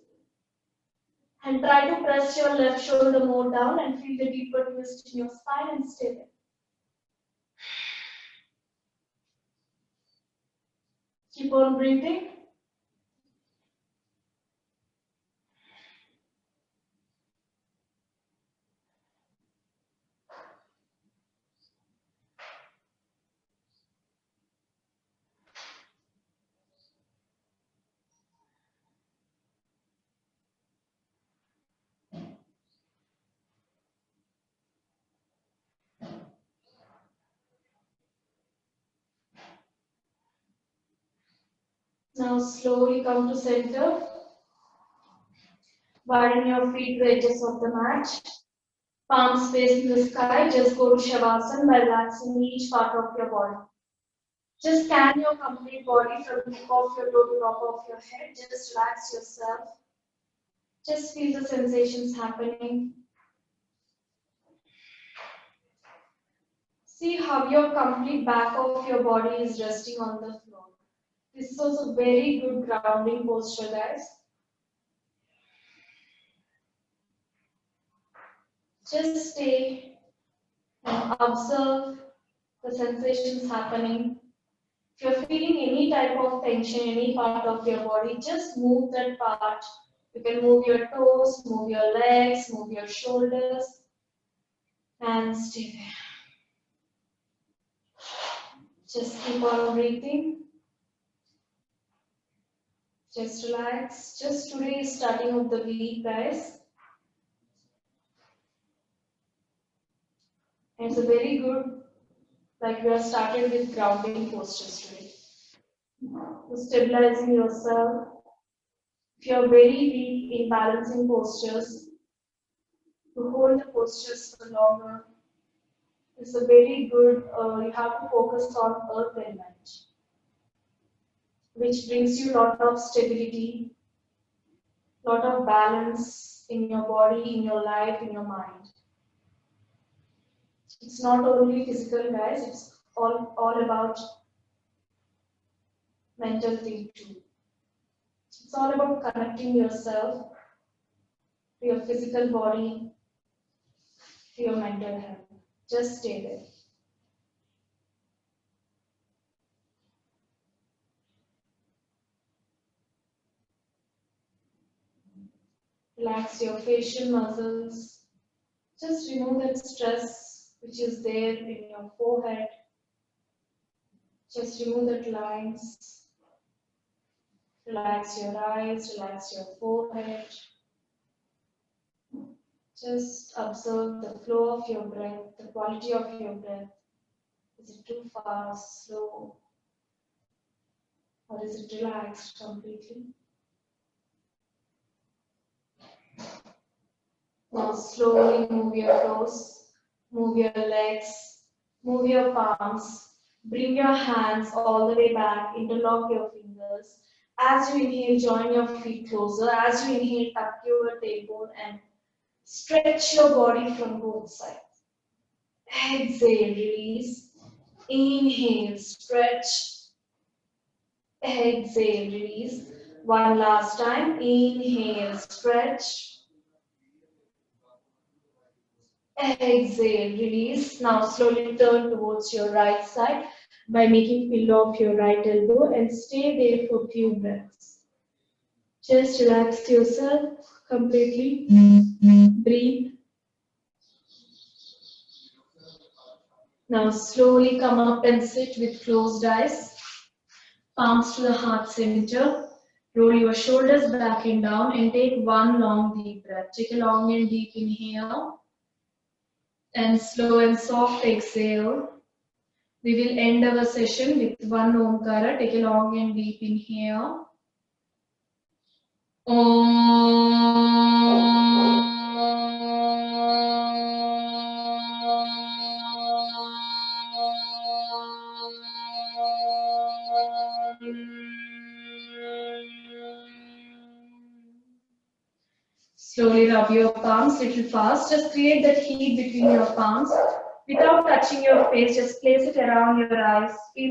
And try to press your left shoulder more down and feel the deeper twist in your spine and stay there. Keep on breathing. Now slowly come to center. Widen your feet to the edges of the mat. Palms facing the sky. Just go to Shavasana by relaxing each part of your body. Just scan your complete body from the tip of your toe to top of your head. Just relax yourself. Just feel the sensations happening. See how your complete back of your body is resting on the floor. This is also very good grounding posture, guys. Just stay and observe the sensations happening. If you're feeling any type of tension, any part of your body, just move that part. You can move your toes, move your legs, move your shoulders, and stay there. Just keep on breathing. Just relax. Just today is starting of the week, guys. And it's a very good, like we have started with grounding postures today. To stabilizing yourself. If you are very weak in balancing postures, to hold the postures for longer. It's a very good, you have to focus on earth element, which brings you a lot of stability, lot of balance in your body, in your life, in your mind. It's not only physical, guys, it's all about mental thing too. It's all about connecting yourself to your physical body, to your mental health. Just stay there. Relax your facial muscles. Just remove that stress which is there in your forehead. Just remove that lines. Relax your eyes, relax your forehead. Just observe the flow of your breath, the quality of your breath. Is it too fast, slow, or is it relaxed completely? Now slowly move your toes, move your legs, move your palms. Bring your hands all the way back, interlock your fingers. As you inhale, join your feet closer. As you inhale, tuck your tailbone and stretch your body from both sides. Exhale, release. Inhale, stretch. Exhale, release. One last time. Inhale, stretch. Exhale, release. Now slowly turn towards your right side by making pillow of your right elbow and stay there for a few breaths. Just relax yourself completely. Breathe. Now slowly come up and sit with closed eyes. Palms to the heart center. Roll your shoulders back and down and take one long deep breath. Take a long and deep inhale. And slow and soft exhale. We will end our session with one Omkara. Take a long and deep inhale. Slowly rub your palms little fast. Just create that heat between your palms. Without touching your face, just place it around your eyes. Feel